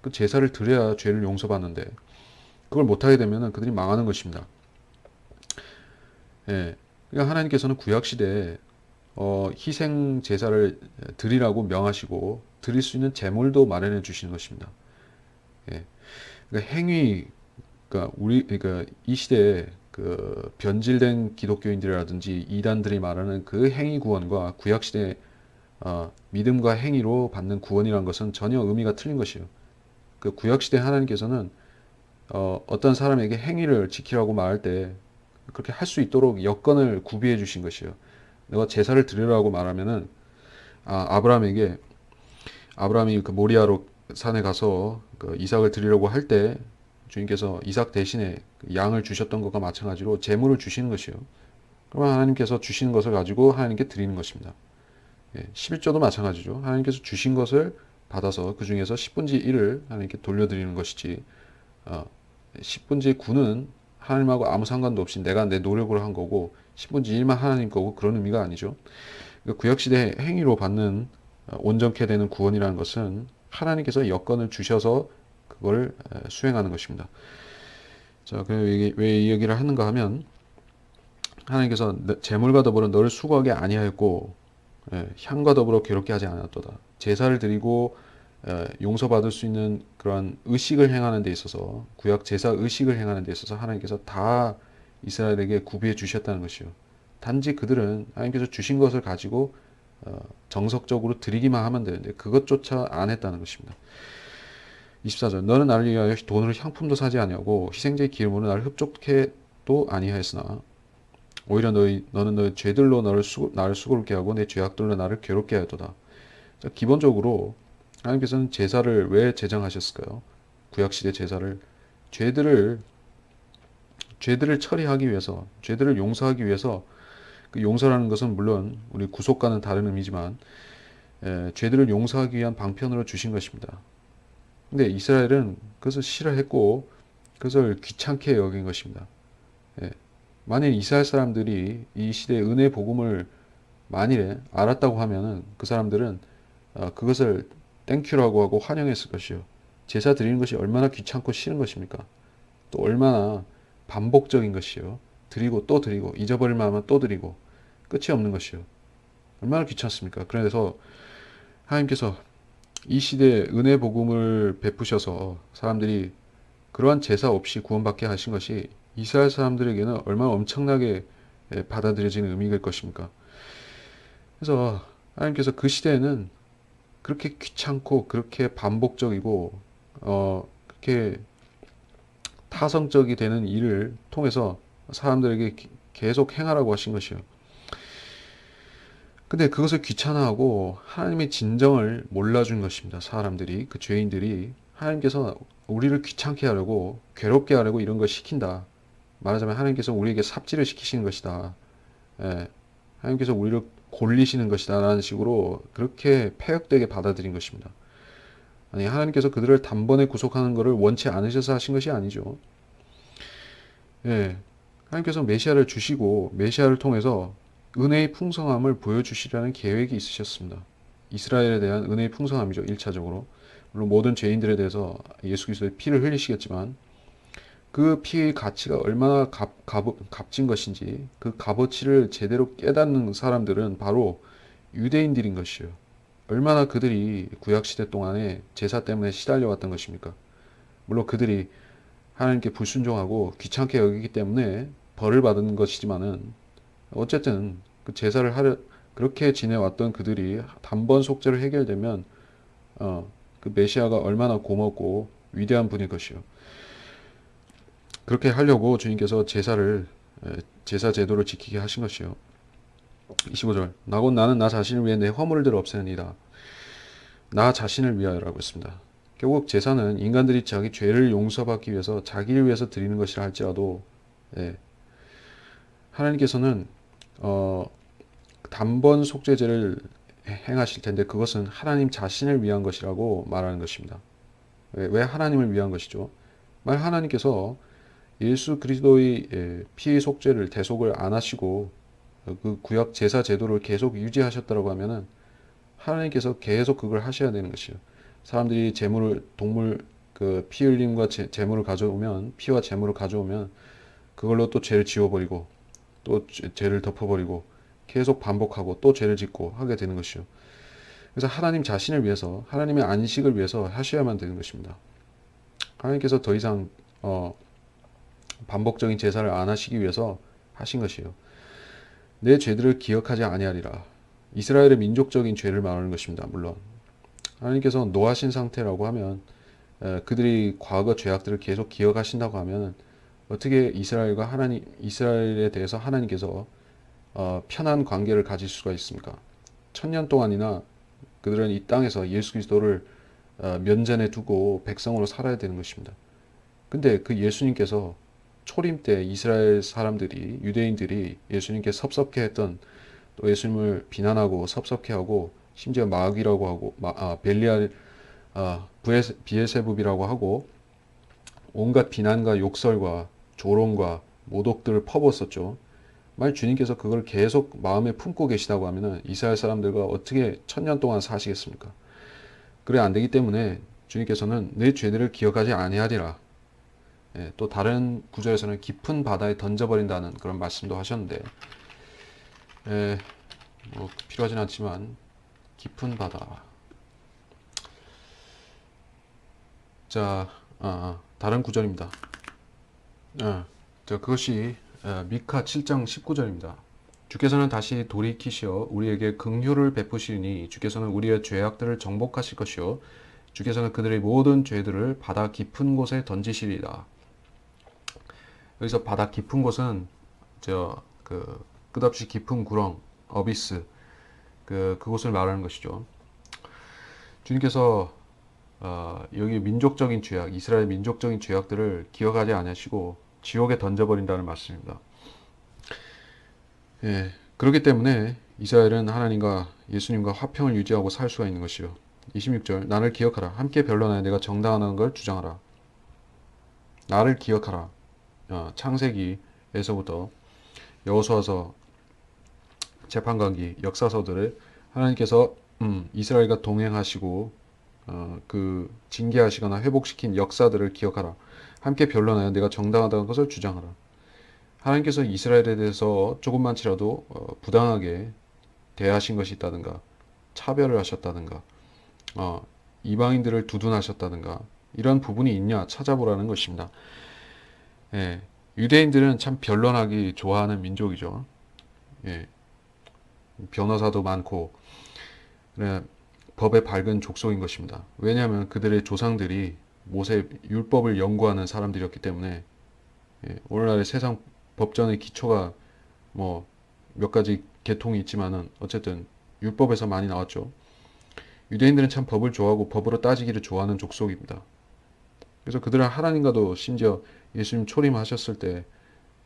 그 제사를 드려야 죄를 용서받는데 그걸 못하게 되면은 그들이 망하는 것입니다. 예. 그러니까 하나님께서는 구약 시대에 희생 제사를 드리라고 명하시고 드릴 수 있는 제물도 마련해 주시는 것입니다. 예. 그러니까 그러니까 이 시대에 그 변질된 기독교인들이라든지 이단들이 말하는 그 행위 구원과 구약 시대 믿음과 행위로 받는 구원이란 것은 전혀 의미가 틀린 것이에요. 그 구약 시대 하나님께서는 어떤 사람에게 행위를 지키라고 말할 때 그렇게 할 수 있도록 여건을 구비해 주신 것이에요. 내가 제사를 드리라고 말하면은 아브라함에게 아브라함이 그 모리아로 산에 가서 그 이삭을 드리려고 할 때 주님께서 이삭 대신에 그 양을 주셨던 것과 마찬가지로 제물을 주시는 것이에요. 그러면 하나님께서 주시는 것을 가지고 하나님께 드리는 것입니다. 예, 11조도 마찬가지죠. 하나님께서 주신 것을 받아서 그 중에서 10분의 1을 하나님께 돌려드리는 것이지 10분의 9는 하나님하고 아무 상관도 없이 내가 내 노력으로 한 거고 10분의 1만 하나님 거고 그런 의미가 아니죠. 그러니까 구약시대 행위로 받는 온전케 되는 구원이라는 것은 하나님께서 여건을 주셔서 그걸 수행하는 것입니다. 자, 왜 이 얘기를 하는가 하면 하나님께서 재물과 더불어 너를 수고하게 아니하였고 향과 더불어 괴롭게 하지 않았도다. 제사를 드리고 용서받을 수 있는 그러한 의식을 행하는 데 있어서 구약 제사 의식을 행하는 데 있어서 하나님께서 다 이스라엘에게 구비해 주셨다는 것이요. 단지 그들은 하나님께서 주신 것을 가지고 정석적으로 드리기만 하면 되는데 그것조차 안 했다는 것입니다. 24절 너는 나를 위하여 돈으로 향품도 사지 아니하고 희생제의 기름으로 나를 흡족해도 아니하였으나 오히려 너는 너의 죄들로 나를 수고롭게 하고 내 죄악들로 나를 괴롭게 하였도다. 자, 기본적으로 하나님께서는 제사를 왜 제정하셨을까요? 구약시대 제사를 죄들을 처리하기 위해서, 죄들을 용서하기 위해서, 그 용서라는 것은 물론 우리 구속과는 다른 의미지만 죄들을 용서하기 위한 방편으로 주신 것입니다. 근데 이스라엘은 그것을 싫어했고 그것을 귀찮게 여긴 것입니다. 예. 만일 이스라엘 사람들이 이 시대의 은혜 복음을 만일에 알았다고 하면은 그 사람들은 그것을 땡큐라고 하고 환영했을 것이요. 제사 드리는 것이 얼마나 귀찮고 싫은 것입니까? 또 얼마나 반복적인 것이요. 드리고 또 드리고 잊어버릴 만하면 또 드리고 끝이 없는 것이요. 얼마나 귀찮습니까? 그래서 하나님께서 이 시대에 은혜 복음을 베푸셔서 사람들이 그러한 제사 없이 구원받게 하신 것이 이스라엘 사람들에게는 얼마나 엄청나게 받아들여지는 의미일 것입니까? 그래서 하나님께서 그 시대에는 그렇게 귀찮고 그렇게 반복적이고 그렇게 타성적이 되는 일을 통해서 사람들에게 계속 행하라고 하신 것이요. 근데 그것을 귀찮아하고 하나님의 진정을 몰라준 것입니다. 사람들이 그 죄인들이 하나님께서 우리를 귀찮게 하려고 괴롭게 하려고 이런 걸 시킨다. 말하자면 하나님께서 우리에게 삽질을 시키시는 것이다. 예, 하나님께서 우리를 골리시는 것이다 라는 식으로 그렇게 패역되게 받아들인 것입니다. 아니 하나님께서 그들을 단번에 구속하는 것을 원치 않으셔서 하신 것이 아니죠. 예, 하나님께서 메시아를 주시고 메시아를 통해서 은혜의 풍성함을 보여주시려는 계획이 있으셨습니다. 이스라엘에 대한 은혜의 풍성함이죠. 1차적으로. 물론 모든 죄인들에 대해서 예수 그리스도의 피를 흘리시겠지만 그 피의 가치가 얼마나 값진 것인지 그 값어치를 제대로 깨닫는 사람들은 바로 유대인들인 것이요. 얼마나 그들이 구약시대 동안에 제사 때문에 시달려왔던 것입니까? 물론 그들이 하나님께 불순종하고 귀찮게 여기기 때문에 벌을 받은 것이지만은 어쨌든 그 제사를 그렇게 지내왔던 그들이 단번 속죄를 해결되면 그 메시아가 얼마나 고맙고 위대한 분일 것이요. 그렇게 하려고 주님께서 제사 제도를 지키게 하신 것이요. 25절 나는 나 자신을 위해 내 허물을 없애니이다. 나 자신을 위하여라고 했습니다. 결국 제사는 인간들이 자기 죄를 용서받기 위해서 자기를 위해서 드리는 것이라 할지라도 하나님께서는 단번 속죄제를 행하실 텐데 그것은 하나님 자신을 위한 것이라고 말하는 것입니다. 왜 하나님을 위한 것이죠? 만약 하나님께서 예수 그리스도의 피 속죄를 대속을 안 하시고 그 구약 제사 제도를 계속 유지하셨다고 하면은 하나님께서 계속 그걸 하셔야 되는 것이에요. 사람들이 제물을 동물 그 피 흘림과 제물을 가져오면 피와 제물을 가져오면 그걸로 또 죄를 지워버리고 또 죄를 덮어버리고 계속 반복하고 또 죄를 짓고 하게 되는 것이요. 그래서 하나님 자신을 위해서 하나님의 안식을 위해서 하셔야만 되는 것입니다. 하나님께서 더 이상 반복적인 제사를 안 하시기 위해서 하신 것이에요. 내 죄들을 기억하지 아니하리라. 이스라엘의 민족적인 죄를 말하는 것입니다. 물론 하나님께서 노하신 상태라고 하면 그들이 과거 죄악들을 계속 기억하신다고 하면 어떻게 이스라엘에 대해서 하나님께서 편한 관계를 가질 수가 있습니까? 1000년 동안이나 그들은 이 땅에서 예수 그리스도를 면전에 두고 백성으로 살아야 되는 것입니다. 근데 그 예수님께서 초림 때 이스라엘 사람들이 유대인들이 예수님께 섭섭해 했던 또 예수님을 비난하고 섭섭해 하고 심지어 마귀라고 하고 벨리알 비엘세붑이라고 하고 온갖 비난과 욕설과 조롱과 모독들을 퍼부었었죠. 만약 주님께서 그걸 계속 마음에 품고 계시다고 하면 이스라엘 사람들과 어떻게 1000년 동안 사시겠습니까? 그래 안 되기 때문에 주님께서는 내 죄들을 기억하지 아니하리라. 또 다른 구절에서는 깊은 바다에 던져버린다는 그런 말씀도 하셨는데 뭐 필요하진 않지만 깊은 바다. 자, 다른 구절입니다. 그것이 미카 7장 19절입니다. 주께서는 다시 돌이키시어 우리에게 긍휼을 베푸시니 주께서는 우리의 죄악들을 정복하실 것이요 주께서는 그들의 모든 죄들을 바다 깊은 곳에 던지시리라. 여기서 바다 깊은 곳은 끝없이 깊은 구렁, 어비스 그곳을 말하는 것이죠. 주님께서 여기 민족적인 죄악, 이스라엘 민족적인 죄악들을 기억하지 아니하시고 지옥에 던져버린다는 말씀입니다. 그렇기 때문에 이스라엘은 하나님과 예수님과 화평을 유지하고 살 수가 있는 것이요. 26절 나를 기억하라. 함께 변론하여 내가 정당하다는 걸 주장하라. 나를 기억하라. 창세기에서부터 여호수아서, 재판관기, 역사서들을 하나님께서 이스라엘과 동행하시고 그 징계하시거나 회복시킨 역사들을 기억하라. 함께 변론하여 내가 정당하다는 것을 주장하라. 하나님께서 이스라엘에 대해서 조금만치라도 부당하게 대하신 것이 있다든가 차별을 하셨다든가 이방인들을 두둔하셨다든가 이런 부분이 있냐 찾아보라는 것입니다. 유대인들은 참 변론하기 좋아하는 민족이죠. 변호사도 많고 법에 밝은 족속인 것입니다. 왜냐하면 그들의 조상들이 모세 율법을 연구하는 사람들이었기 때문에 오늘날의 세상 법전의 기초가 뭐 몇 가지 계통이 있지만은 어쨌든 율법에서 많이 나왔죠. 유대인들은 참 법을 좋아하고 법으로 따지기를 좋아하는 족속입니다. 그래서 그들은 하나님과도 심지어 예수님 초림하셨을 때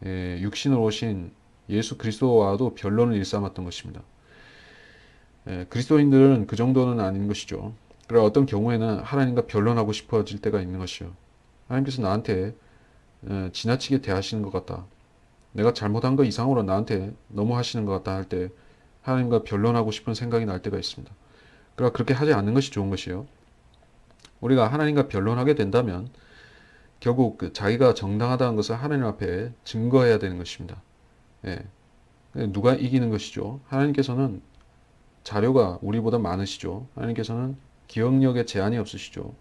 육신으로 오신 예수 그리스도와도 변론을 일삼았던 것입니다. 그리스도인들은 그 정도는 아닌 것이죠. 그러나 어떤 경우에는 하나님과 변론하고 싶어질 때가 있는 것이요. 하나님께서 나한테 지나치게 대하시는 것 같다. 내가 잘못한 거 이상으로 나한테 너무 하시는 것 같다 할 때 하나님과 변론하고 싶은 생각이 날 때가 있습니다. 그러나 그렇게 하지 않는 것이 좋은 것이요. 우리가 하나님과 변론하게 된다면 결국 자기가 정당하다는 것을 하나님 앞에 증거해야 되는 것입니다. 누가 이기는 것이죠? 하나님께서는 자료가 우리보다 많으시죠. 하나님께서는 기억력에 제한이 없으시죠.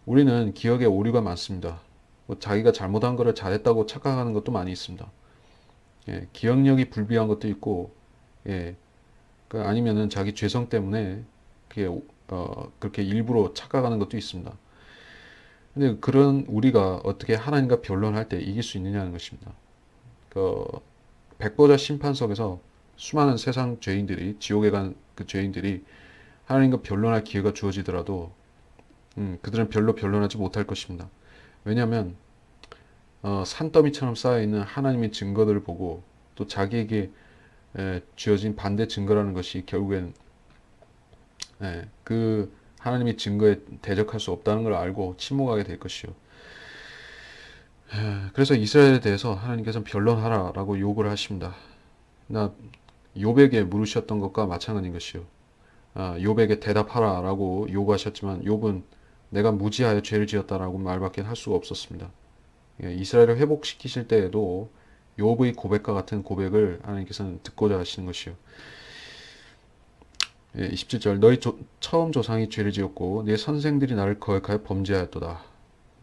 우리는 기억에 오류가 많습니다. 자기가 잘못한 것을 잘했다고 착각하는 것도 많이 있습니다. 기억력이 불비한 것도 있고, 아니면은 자기 죄성 때문에 그렇게 일부러 착각하는 것도 있습니다. 근데 그런 우리가 어떻게 하나님과 변론할 때 이길 수 있느냐는 것입니다. 백보자 심판석에서 수많은 세상 죄인들이 지옥에 간 그 죄인들이 하나님과 변론할 기회가 주어지더라도 그들은 별로 변론하지 못할 것입니다. 왜냐하면 산더미처럼 쌓여있는 하나님의 증거들을 보고 또 자기에게 주어진 반대 증거라는 것이 결국엔 그 하나님이 증거에 대적할 수 없다는 걸 알고 침묵하게 될 것이요. 그래서 이스라엘에 대해서 하나님께서는 변론하라라고 요구를 하십니다. 나 욥에게 물으셨던 것과 마찬가지인 것이요. 욥에게 대답하라라고 요구하셨지만 욥은 내가 무지하여 죄를 지었다라고 말밖에 할 수가 없었습니다. 이스라엘을 회복시키실 때에도 욥의 고백과 같은 고백을 하나님께서는 듣고자 하시는 것이요. 27절 너희 처음 조상이 죄를 지었고 네 선생들이 나를 거역하여 범죄하였도다.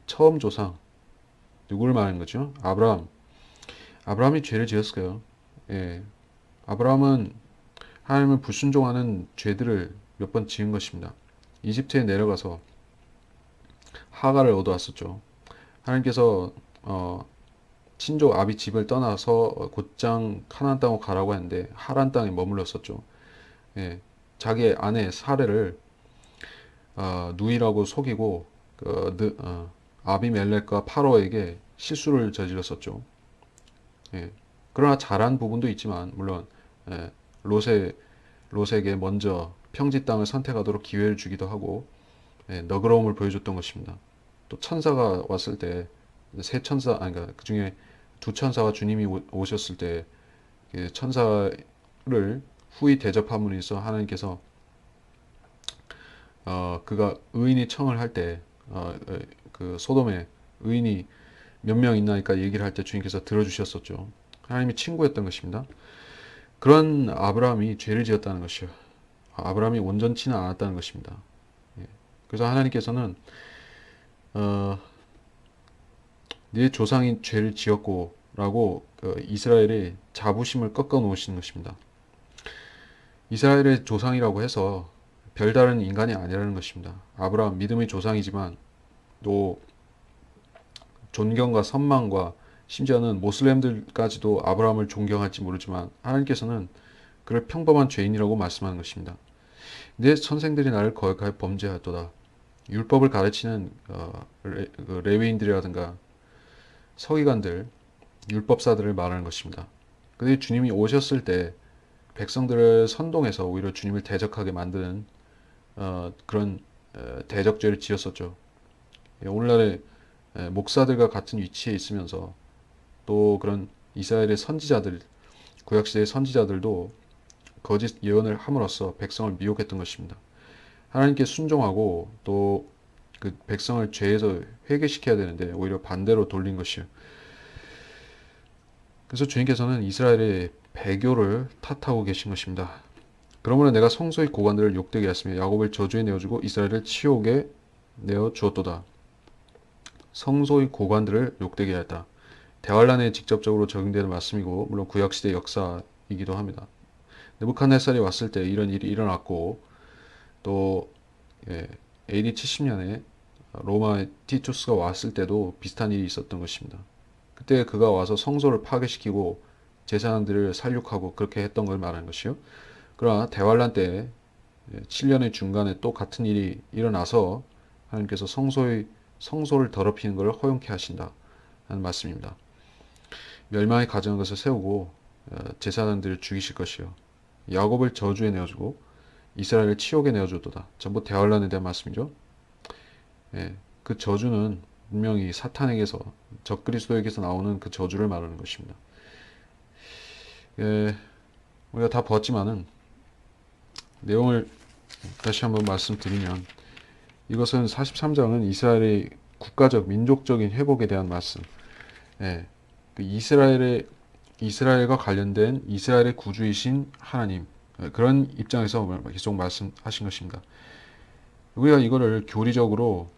처음 조상 누구를 말하는 거죠? 아브라함이 죄를 지었어요. 예, 아브라함은 하나님을 불순종하는 죄들을 몇 번 지은 것입니다. 이집트에 내려가서 하가를 얻어왔었죠. 하나님께서 친족 아비 집을 떠나서 곧장 카나안 땅으로 가라고 했는데 하란 땅에 머물렀었죠. 예, 자기 아내 사레를 누이라고 속이고 아비멜렉과 파로에게 실수를 저질렀었죠. 예, 그러나 잘한 부분도 있지만 물론 예, 롯에 롯에게 먼저 평지 땅을 선택하도록 기회를 주기도 하고 너그러움을 보여줬던 것입니다. 또 천사가 왔을 때 세 천사 아니 그러니까 그 중에 두 천사와 주님이 오셨을 때 천사를 후히 대접함으로 인해서 하나님께서 그가 의인이 청을 할 때 그 소돔에 의인이 몇 명 있나니까 얘기를 할 때 주님께서 들어주셨었죠. 하나님이 친구였던 것입니다. 그런 아브라함이 죄를 지었다는 것이요. 아브라함이 온전치는 않았다는 것입니다. 그래서 하나님께서는 네 조상이 죄를 지었고라고 이스라엘의 자부심을 꺾어 놓으시는 것입니다. 이스라엘의 조상이라고 해서 별다른 인간이 아니라는 것입니다. 아브라함 믿음의 조상이지만 또 존경과 선망과 심지어는 모슬렘들까지도 아브라함을 존경할지 모르지만 하나님께서는 그를 평범한 죄인이라고 말씀하는 것입니다. 내 선생들이 나를 거역하여 범죄하였도다. 율법을 가르치는 레위인들이라든가 서기관들, 율법사들을 말하는 것입니다. 그들이 주님이 오셨을 때 백성들을 선동해서 오히려 주님을 대적하게 만드는 그런 대적죄를 지었었죠. 오늘날의 목사들과 같은 위치에 있으면서 또 그런 이스라엘의 선지자들, 구약시대의 선지자들도 거짓 예언을 함으로써 백성을 미혹했던 것입니다. 하나님께 순종하고 또 그 백성을 죄에서 회개시켜야 되는데 오히려 반대로 돌린 것이요. 그래서 주님께서는 이스라엘의 배교를 탓하고 계신 것입니다. 그러므로 내가 성소의 고관들을 욕되게 하였으며 야곱을 저주에 내어주고 이스라엘을 치욕에 내어 주었도다. 성소의 고관들을 욕되게 하였다. 대환란에 직접적으로 적용되는 말씀이고 물론 구약시대 역사이기도 합니다. 느부갓네살이 왔을 때 이런 일이 일어났고 또 AD 70년에 로마 티투스가 왔을 때도 비슷한 일이 있었던 것입니다. 그때 그가 와서 성소를 파괴시키고 제사장들을 살육하고 그렇게 했던 걸 말하는 것이요. 그러나 대환란 때 7년의 중간에 또 같은 일이 일어나서 하나님께서 성소를 더럽히는 것을 허용케 하신다 하는 말씀입니다. 멸망의 가정한 것을 세우고 제사장들을 죽이실 것이요. 야곱을 저주에 내어주고 이스라엘을 치욕에 내어주도다. 전부 대환란에 대한 말씀이죠. 그 저주는 분명히 사탄에게서 적그리스도에게서 나오는 그 저주를 말하는 것입니다. 우리가 다 보았지만은 내용을 다시 한번 말씀드리면 이것은 43장은 이스라엘의 국가적 민족적인 회복에 대한 말씀. 그 이스라엘과 관련된 이스라엘의 구주이신 하나님 그런 입장에서 계속 말씀하신 것입니다. 우리가 이거를 교리적으로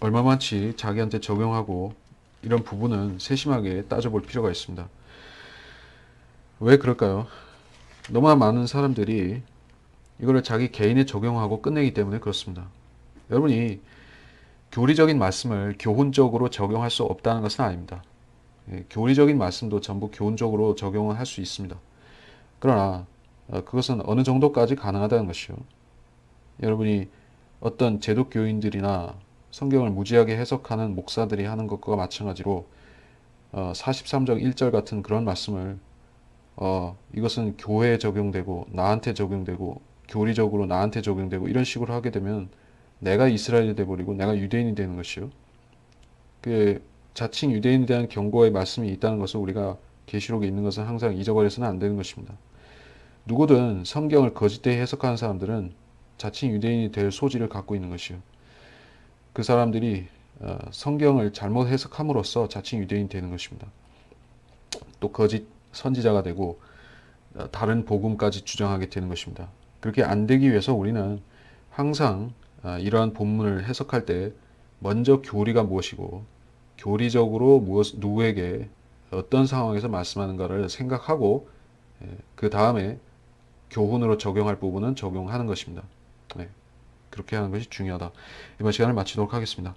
얼마만치 자기한테 적용하고 이런 부분은 세심하게 따져볼 필요가 있습니다. 왜 그럴까요? 너무나 많은 사람들이 이거를 자기 개인에 적용하고 끝내기 때문에 그렇습니다. 여러분이 교리적인 말씀을 교훈적으로 적용할 수 없다는 것은 아닙니다. 교리적인 말씀도 전부 교훈적으로 적용을 할 수 있습니다. 그러나 그것은 어느 정도까지 가능하다는 것이요. 여러분이 어떤 제독교인들이나 성경을 무지하게 해석하는 목사들이 하는 것과 마찬가지로 43장 1절 같은 그런 말씀을 이것은 교회에 적용되고 나한테 적용되고 교리적으로 나한테 적용되고 이런 식으로 하게 되면 내가 이스라엘이 돼버리고 내가 유대인이 되는 것이요. 그 자칭 유대인에 대한 경고의 말씀이 있다는 것을 우리가 계시록에 있는 것은 항상 잊어버려서는 안 되는 것입니다. 누구든 성경을 거짓되이 해석하는 사람들은 자칭 유대인이 될 소지를 갖고 있는 것이요. 그 사람들이 성경을 잘못 해석함으로써 자칭 유대인이 되는 것입니다. 또 거짓 선지자가 되고 다른 복음까지 주장하게 되는 것입니다. 그렇게 안 되기 위해서 우리는 항상 이러한 본문을 해석할 때 먼저 교리가 무엇이고 교리적으로 누구에게 어떤 상황에서 말씀하는가를 생각하고 그 다음에 교훈으로 적용할 부분은 적용하는 것입니다. 네, 그렇게 하는 것이 중요하다. 이번 시간을 마치도록 하겠습니다.